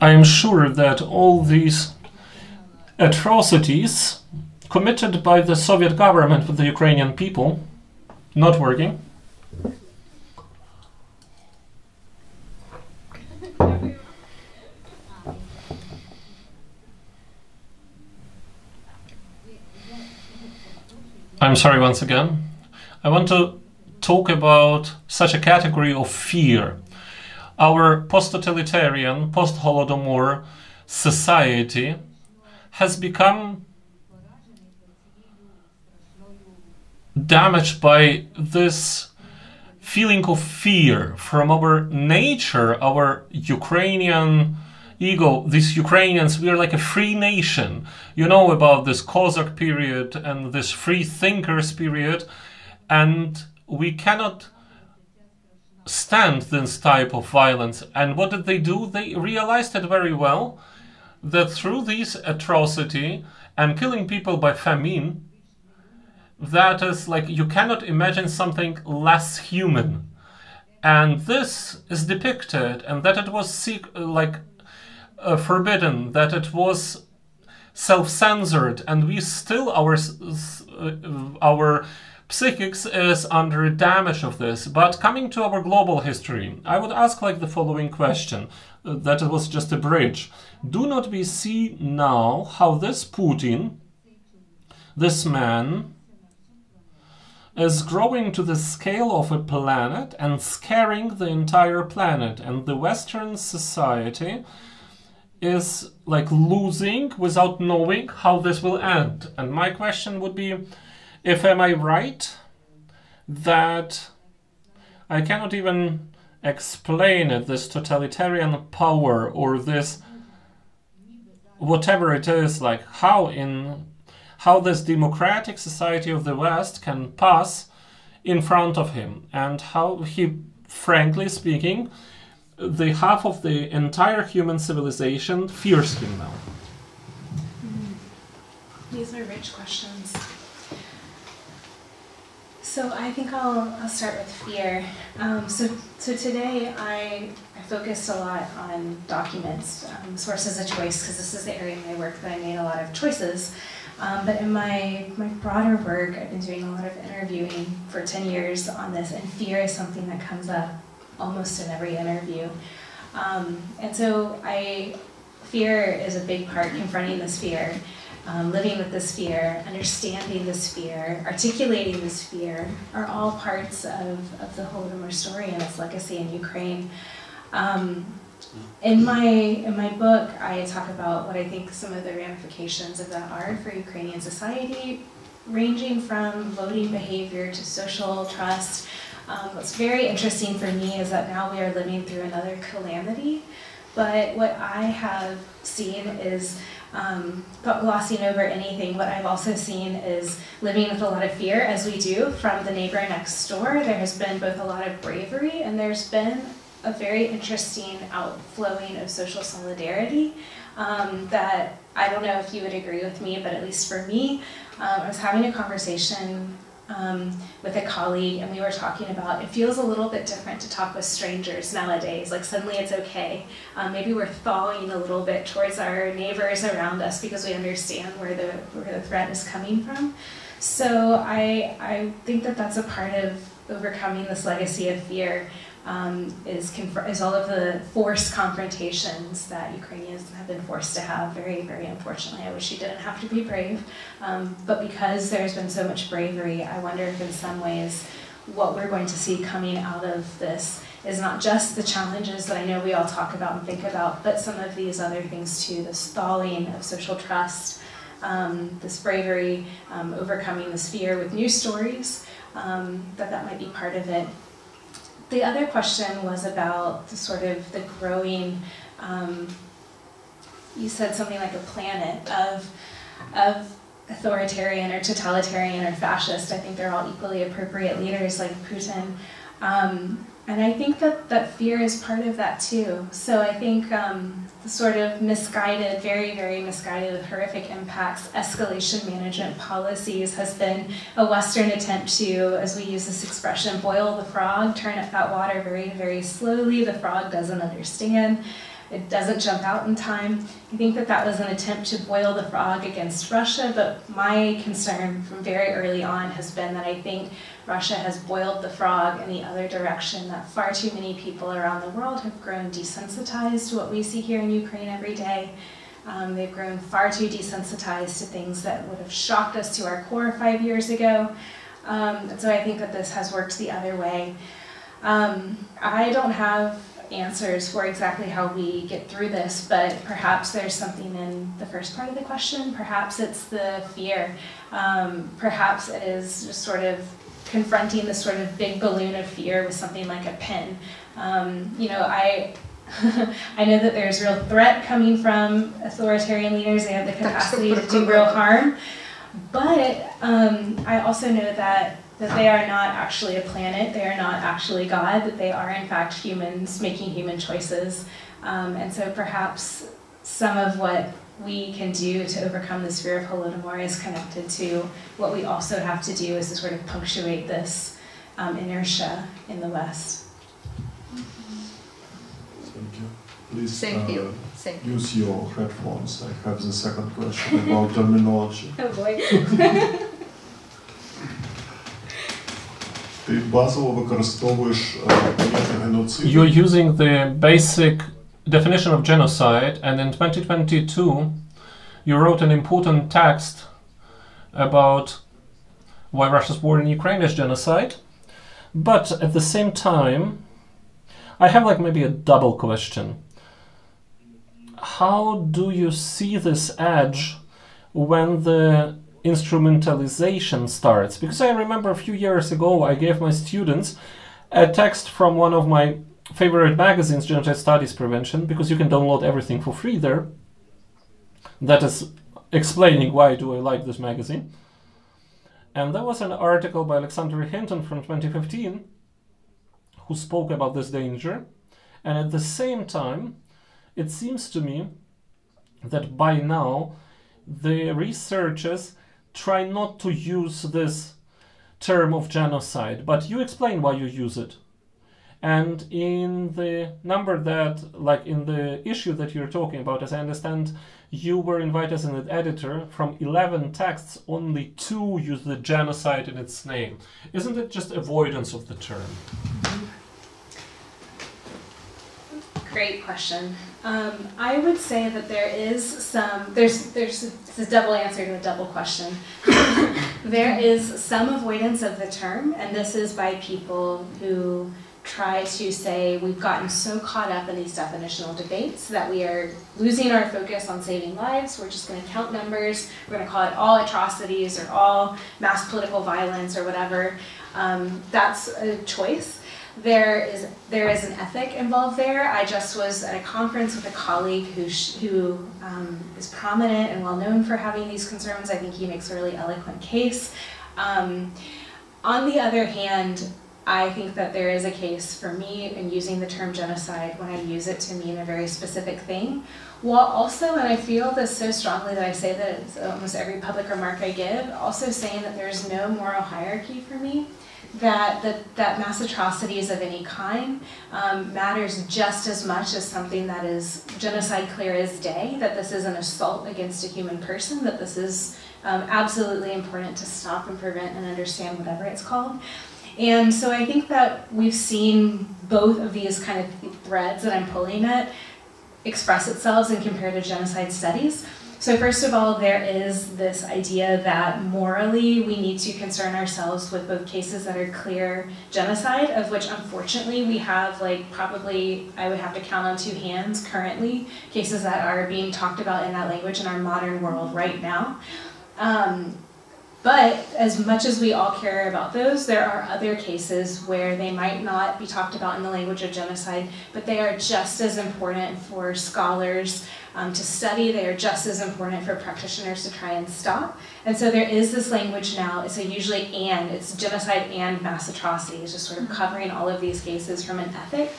I am sure that all these atrocities committed by the Soviet government with the Ukrainian people, not working, I'm sorry once again. I want to talk about such a category of fear. Our post-totalitarian, post-Holodomor society has become damaged by this feeling of fear from our nature, our Ukrainian ego. These Ukrainians, we are like a free nation. You know about this Cossack period and this free thinkers period, and we cannot stand this type of violence. And what did they do? They realized it very well, that through this atrocity and killing people by famine, that is like, you cannot imagine something less human. And this is depicted, and that it was forbidden, that it was self-censored, and we still, our psychics is under damage of this. But coming to our global history, I would ask like the following question, that it was just a bridge. Do not we see now how this Putin, this man, is growing to the scale of a planet and scaring the entire planet, and the Western society is like losing without knowing how this will end? And my question would be, if am I right that I cannot even explain it, this totalitarian power or this whatever it is, like how this democratic society of the West can pass in front of him, and how he, frankly speaking, the half of the entire human civilization fears him now? These are rich questions. So I think I'll start with fear. So today I focused a lot on documents, sources of choice, because this is the area of my work that I made a lot of choices. But in my broader work, I've been doing a lot of interviewing for 10 years on this, and fear is something that comes up almost in every interview. And so fear is a big part, confronting this fear. Living with this fear, understanding this fear, articulating this fear are all parts of the Holodomor story and its legacy in Ukraine. In my book, I talk about what I think some of the ramifications of that are for Ukrainian society, ranging from voting behavior to social trust. What's very interesting for me is that now we are living through another calamity, but what I have seen is, glossing over anything, what I've also seen is living with a lot of fear, as we do, from the neighbor next door. There has been both a lot of bravery and there's been a very interesting outflowing of social solidarity that I don't know if you would agree with me, but at least for me, I was having a conversation with a colleague, and we were talking about it feels a little bit different to talk with strangers nowadays. Like suddenly it's okay. Maybe we're thawing a little bit towards our neighbors around us because we understand where the threat is coming from. So I think that that's a part of overcoming this legacy of fear. Is all of the forced confrontations that Ukrainians have been forced to have. Very, very unfortunately. I wish you didn't have to be brave. But because there's been so much bravery, I wonder if in some ways what we're going to see coming out of this is not just the challenges that I know we all talk about and think about, but some of these other things too, the stalling of social trust, this bravery, overcoming this fear with news stories, that might be part of it. The other question was about the sort of the growing, you said something like a planet of authoritarian or totalitarian or fascist. I think they're all equally appropriate leaders like Putin. And I think that fear is part of that too. So I think the sort of misguided, very, very misguided with horrific impacts, escalation management policies has been a Western attempt to, as we use this expression, boil the frog, turn up that water very, very slowly. The frog doesn't understand. It doesn't jump out in time. I think that was an attempt to boil the frog against Russia, but my concern from very early on has been that I think Russia has boiled the frog in the other direction, that far too many people around the world have grown desensitized to what we see here in Ukraine every day. They've grown far too desensitized to things that would have shocked us to our core 5 years ago. And so I think that this has worked the other way. I don't have answers for exactly how we get through this, but perhaps there's something in the first part of the question. Perhaps it's the fear. Perhaps it is just sort of confronting this sort of big balloon of fear with something like a pen. You know, I know that there's real threat coming from authoritarian leaders. They have the capacity to do real harm. But I also know that they are not actually a planet, they are not actually God, that they are in fact humans making human choices. And so perhaps some of what we can do to overcome this fear of Holodomor is connected to what we also have to do is to sort of punctuate this inertia in the West. Thank you. Please Thank you. Use your headphones. I have the second question about terminology. Oh boy. Ти базово використовуєш поняття геноциду. You're using the basic definition of genocide, and in 2022 you wrote an important text about why Russia's war in Ukraine is genocide. But at the same time, I have like maybe a double question. How do you see this edge when the instrumentalization starts? Because I remember a few years ago I gave my students a text from one of my favorite magazines, Genocide Studies Prevention, because you can download everything for free there. That is explaining why do I like this magazine. And there was an article by Alexander Hinton from 2015 who spoke about this danger. And at the same time, it seems to me that by now the researchers try not to use this term of genocide, but you explain why you use it. And in the number that, like in the issue that you're talking about, as I understand, you were invited as an editor. From 11 texts, only 2 use the genocide in its name. Isn't it just avoidance of the term? Great question. I would say that there is some, there's a double answer to a double question. There is some avoidance of the term, and this is by people who try to say we've gotten so caught up in these definitional debates that we are losing our focus on saving lives. We're just going to count numbers. We're going to call it all atrocities or all mass political violence or whatever. That's a choice. There is an ethic involved there. I just was at a conference with a colleague who is prominent and well known for having these concerns. I think he makes a really eloquent case. On the other hand, I think that there is a case for me in using the term genocide when I use it to mean a very specific thing, while also, and I feel this so strongly that I say that it's almost every public remark I give, also saying that there's no moral hierarchy for me, that mass atrocities of any kind matters just as much as something that is genocide clear as day, that this is an assault against a human person, that this is absolutely important to stop and prevent and understand whatever it's called. And so I think that we've seen both of these kind of threads that I'm pulling at express itself in comparative genocide studies. So first of all, there is this idea that morally we need to concern ourselves with both cases that are clear genocide, of which unfortunately we have probably, I would have to count on 2 hands currently, cases that are being talked about in that language in our modern world right now. But as much as we all care about those, there are other cases where they might not be talked about in the language of genocide, but they are just as important for scholars to study. They are just as important for practitioners to try and stop. And so there is this language now, it's usually and, it's genocide and mass atrocity. It's just sort of covering all of these cases from an ethic.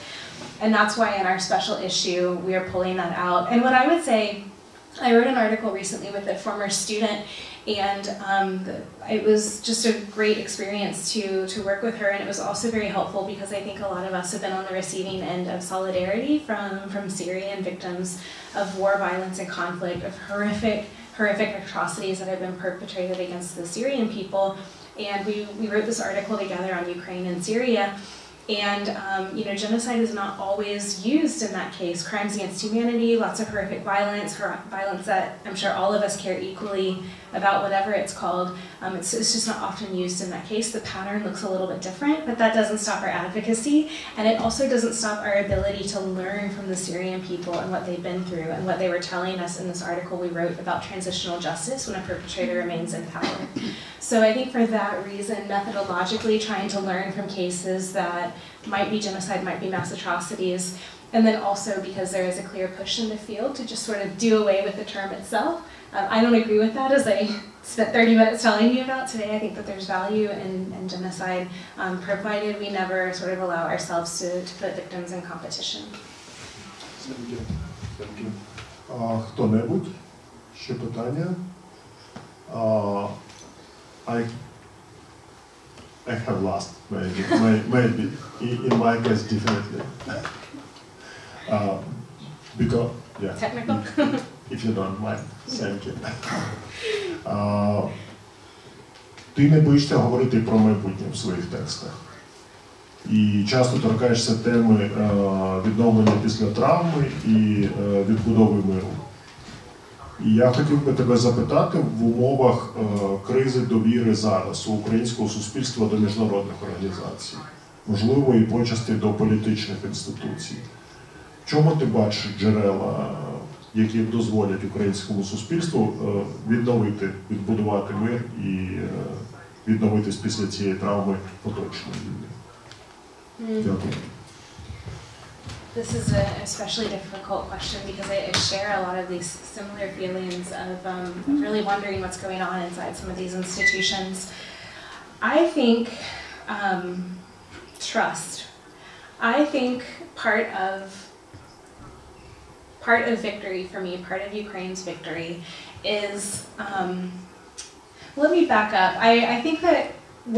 And that's why in our special issue, we are pulling that out. And what I would say, I wrote an article recently with a former student, and it was just a great experience to work with her, and it was also very helpful because I think a lot of us have been on the receiving end of solidarity from Syrian victims of war, violence, and conflict, of horrific atrocities that have been perpetrated against the Syrian people. And we wrote this article together on Ukraine and Syria. And genocide is not always used in that case. Crimes against humanity, lots of horrific violence, violence that I'm sure all of us care equally about, whatever it's called. It's just not often used in that case. The pattern looks a little bit different, but that doesn't stop our advocacy. And it also doesn't stop our ability to learn from the Syrian people and what they've been through and what they were telling us in this article we wrote about transitional justice when a perpetrator remains in power. So I think for that reason, methodologically trying to learn from cases that might be genocide, might be mass atrocities, and then also because there is a clear push in the field to just sort of do away with the term itself. I don't agree with that, as I spent 30 minutes telling you about today. I think that there's value in genocide, provided we never sort of allow ourselves to put victims in competition. Thank you. Thank you. Хто-небудь? Ще питання? I have lost, maybe. In my case, definitely. Because, yeah. Technical? If you don't mind, thank you. Ти не боїшся говорити про майбутнє в своїх текстах. І часто торкаєшся теми відновлення після травми і відбудови миру. І я хотів би тебе запитати, в умовах кризи довіри зараз у українського суспільства до міжнародних організацій, можливо, і почасти до політичних інституцій. В чому ти бачиш джерела, які дозволять українському суспільству відновити, відбудувати мир і відновитись після цієї травми поточної війни? Дякую. This is an especially difficult question because I share a lot of these similar feelings of really wondering what's going on inside some of these institutions. I think trust. I think part of victory for me, part of Ukraine's victory is, let me back up. I think that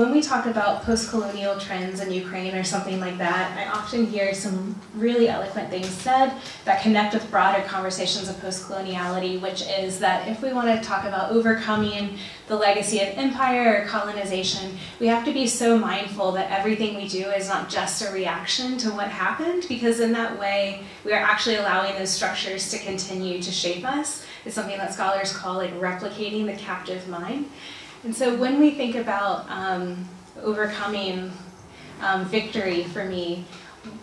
when we talk about post-colonial trends in Ukraine or something like that, I often hear some really eloquent things said that connect with broader conversations of post-coloniality, which is that if we want to talk about overcoming the legacy of empire or colonization, we have to be so mindful that everything we do is not just a reaction to what happened, because in that way, we are actually allowing those structures to continue to shape us. It's something that scholars call replicating the captive mind. And so when we think about overcoming victory for me.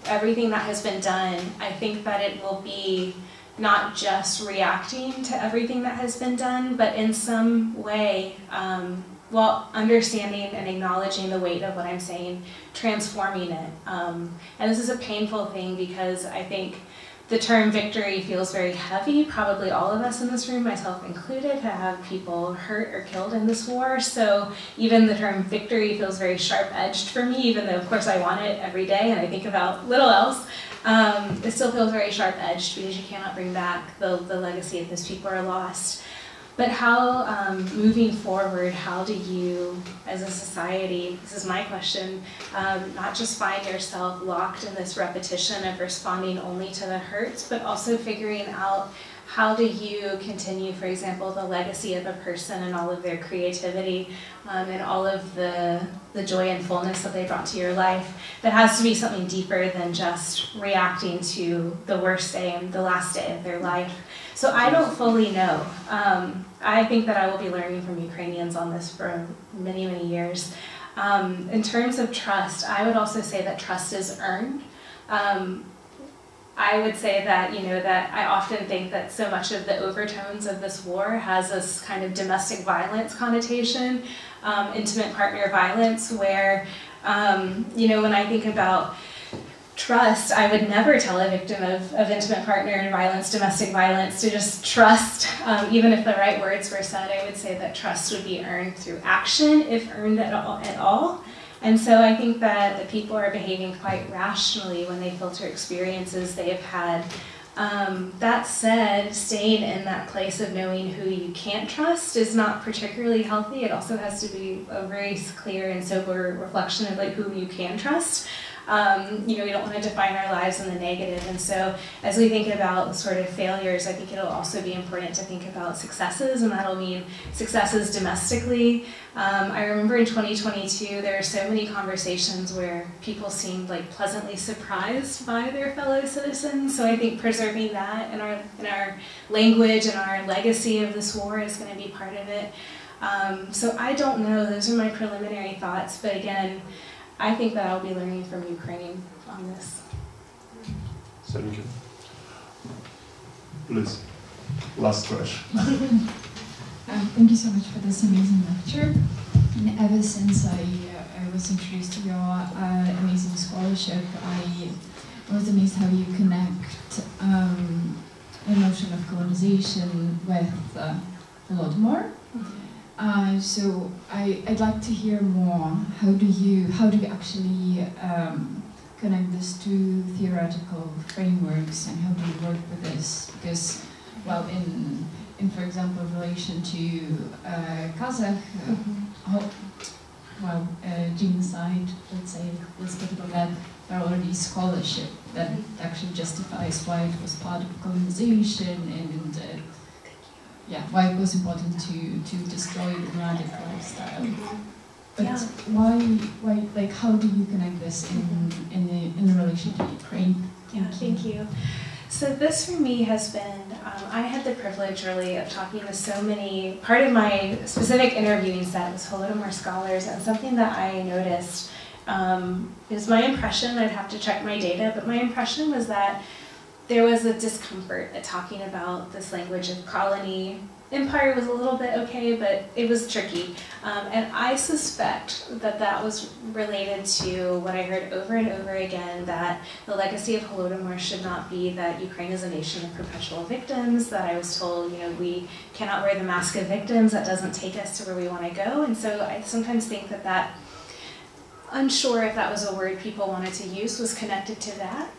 Everything that has been done, I think that it will be not just reacting to everything that has been done, but in some way, while understanding and acknowledging the weight of what I'm saying, transforming it. And this is a painful thing because I think the term victory feels very heavy. Probably all of us in this room, myself included, have had people hurt or killed in this war. So even the term victory feels very sharp-edged for me, even though of course I want it every day and I think about little else. It still feels very sharp-edged because you cannot bring back the legacy of those people are lost. But how, moving forward, how do you, as a society, this is my question, not just find yourself locked in this repetition of responding only to the hurts, but also figuring out how do you continue, for example, the legacy of a person and all of their creativity and all of the joy and fullness that they brought to your life. That has to be something deeper than just reacting to the worst day and the last day of their life. So I don't fully know. I think that I will be learning from Ukrainians on this for many, many years. In terms of trust, I would also say that trust is earned. I would say that, that I often think that so much of the overtones of this war has this kind of domestic violence connotation, intimate partner violence, where, when I think about trust, I would never tell a victim of intimate partner violence, domestic violence, to just trust, even if the right words were said. I would say that trust would be earned through action, if earned at all. And so I think that the people are behaving quite rationally when they filter experiences they have had. That said, staying in that place of knowing who you can't trust is not particularly healthy. It also has to be a very clear and sober reflection of who you can trust. We don't want to define our lives in the negative, and so as we think about sort of failures, I think it'll also be important to think about successes, and that'll mean successes domestically. I remember in 2022 there were so many conversations where people seemed pleasantly surprised by their fellow citizens, so I think preserving that in our language and our legacy of this war is going to be part of it. So I don't know, those are my preliminary thoughts, but again, I think that I'll be learning from Ukraine on this. Thank you. Please, last question. Thank you so much for this amazing lecture. And ever since I was introduced to your amazing scholarship, I was amazed how you connect the notion of colonization with Holodomor. So I'd like to hear more. How do you actually connect this to theoretical frameworks, and how do you work with this? Because, well, in for example, relation to Kazakh, genocide, let's say, let's get about that. There are already scholarship that actually justifies why it was part of colonization and. Why it was important to destroy the nomadic lifestyle. But why, how do you connect this in relation to Ukraine? Thank you. So this for me has been, I had the privilege really of talking to so many, part of my specific interviewing set was Holodomor scholars, and something that I noticed is my impression, I'd have to check my data, but my impression was that there was a discomfort at talking about this language of colony. Empire was a little bit okay, but it was tricky. And I suspect that that was related to what I heard over and over again, that the legacy of Holodomor should not be that Ukraine is a nation of perpetual victims, that I was told, we cannot wear the mask of victims, that doesn't take us to where we want to go. And so I sometimes think that unsure if that was a word people wanted to use, was connected to that.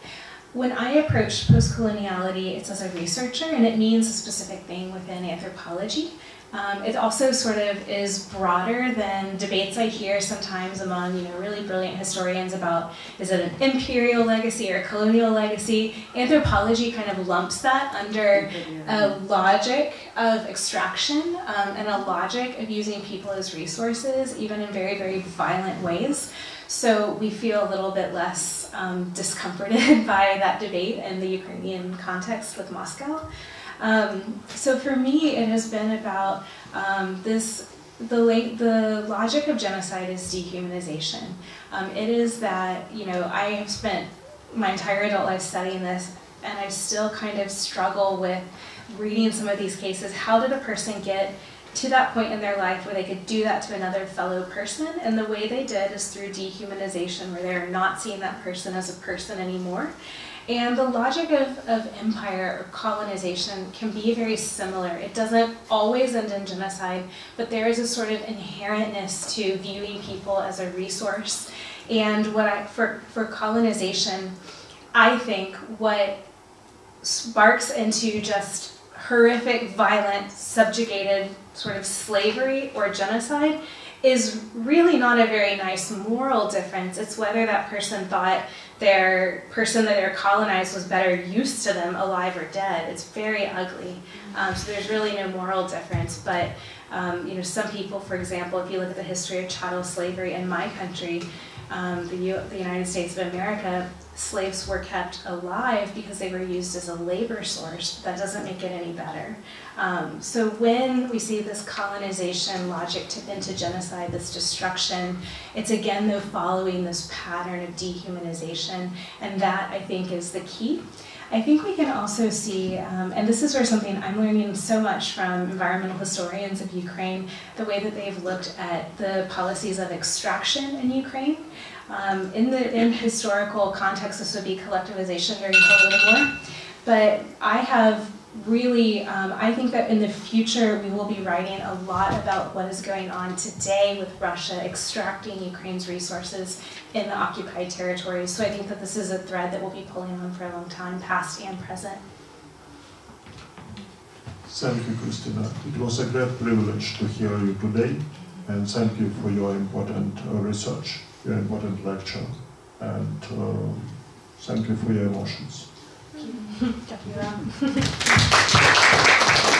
When I approach post-coloniality, it's as a researcher, and it means a specific thing within anthropology. It also sort of is broader than debates I hear sometimes among really brilliant historians about, is it an imperial legacy or a colonial legacy? Anthropology kind of lumps that under a logic of extraction and a logic of using people as resources, even in very, very violent ways. So we feel a little bit less discomforted by that debate in the Ukrainian context with Moscow. So for me, it has been about this the logic of genocide is dehumanization. It is that, you know, I have spent my entire adult life studying this, and I still kind of struggle with reading some of these cases. How did a person get to that point in their life where they could do that to another fellow person? And the way they did is through dehumanization, where they're not seeing that person as a person anymore. And the logic of empire or colonization can be very similar. It doesn't always end in genocide, but there is a sort of inherentness to viewing people as a resource. And for colonization, I think what sparks into just horrific, violent, subjugated sort of slavery or genocide is really not a very nice moral difference. It's whether that person thought their person that they're colonized was better use to them, alive or dead. It's very ugly. So there's really no moral difference. But you know, some people, for example, if you look at the history of chattel slavery in my country, the United States of America, slaves were kept alive because they were used as a labor source. That doesn't make it any better. So when we see this colonization logic into genocide, this destruction, it's again though following this pattern of dehumanization, and that I think is the key. I think we can also see, and this is where something I'm learning so much from environmental historians of Ukraine, the way that they've looked at the policies of extraction in Ukraine. In historical context, this would be collectivization during the Holodomor. But I have really, I think that in the future we will be writing a lot about what is going on today with Russia extracting Ukraine's resources in the occupied territories. So I think that this is a thread that we'll be pulling on for a long time, past and present. Thank you, Kristina. It was a great privilege to hear you today, and thank you for your important research, your important lecture, and thank you for your emotions. Thank you.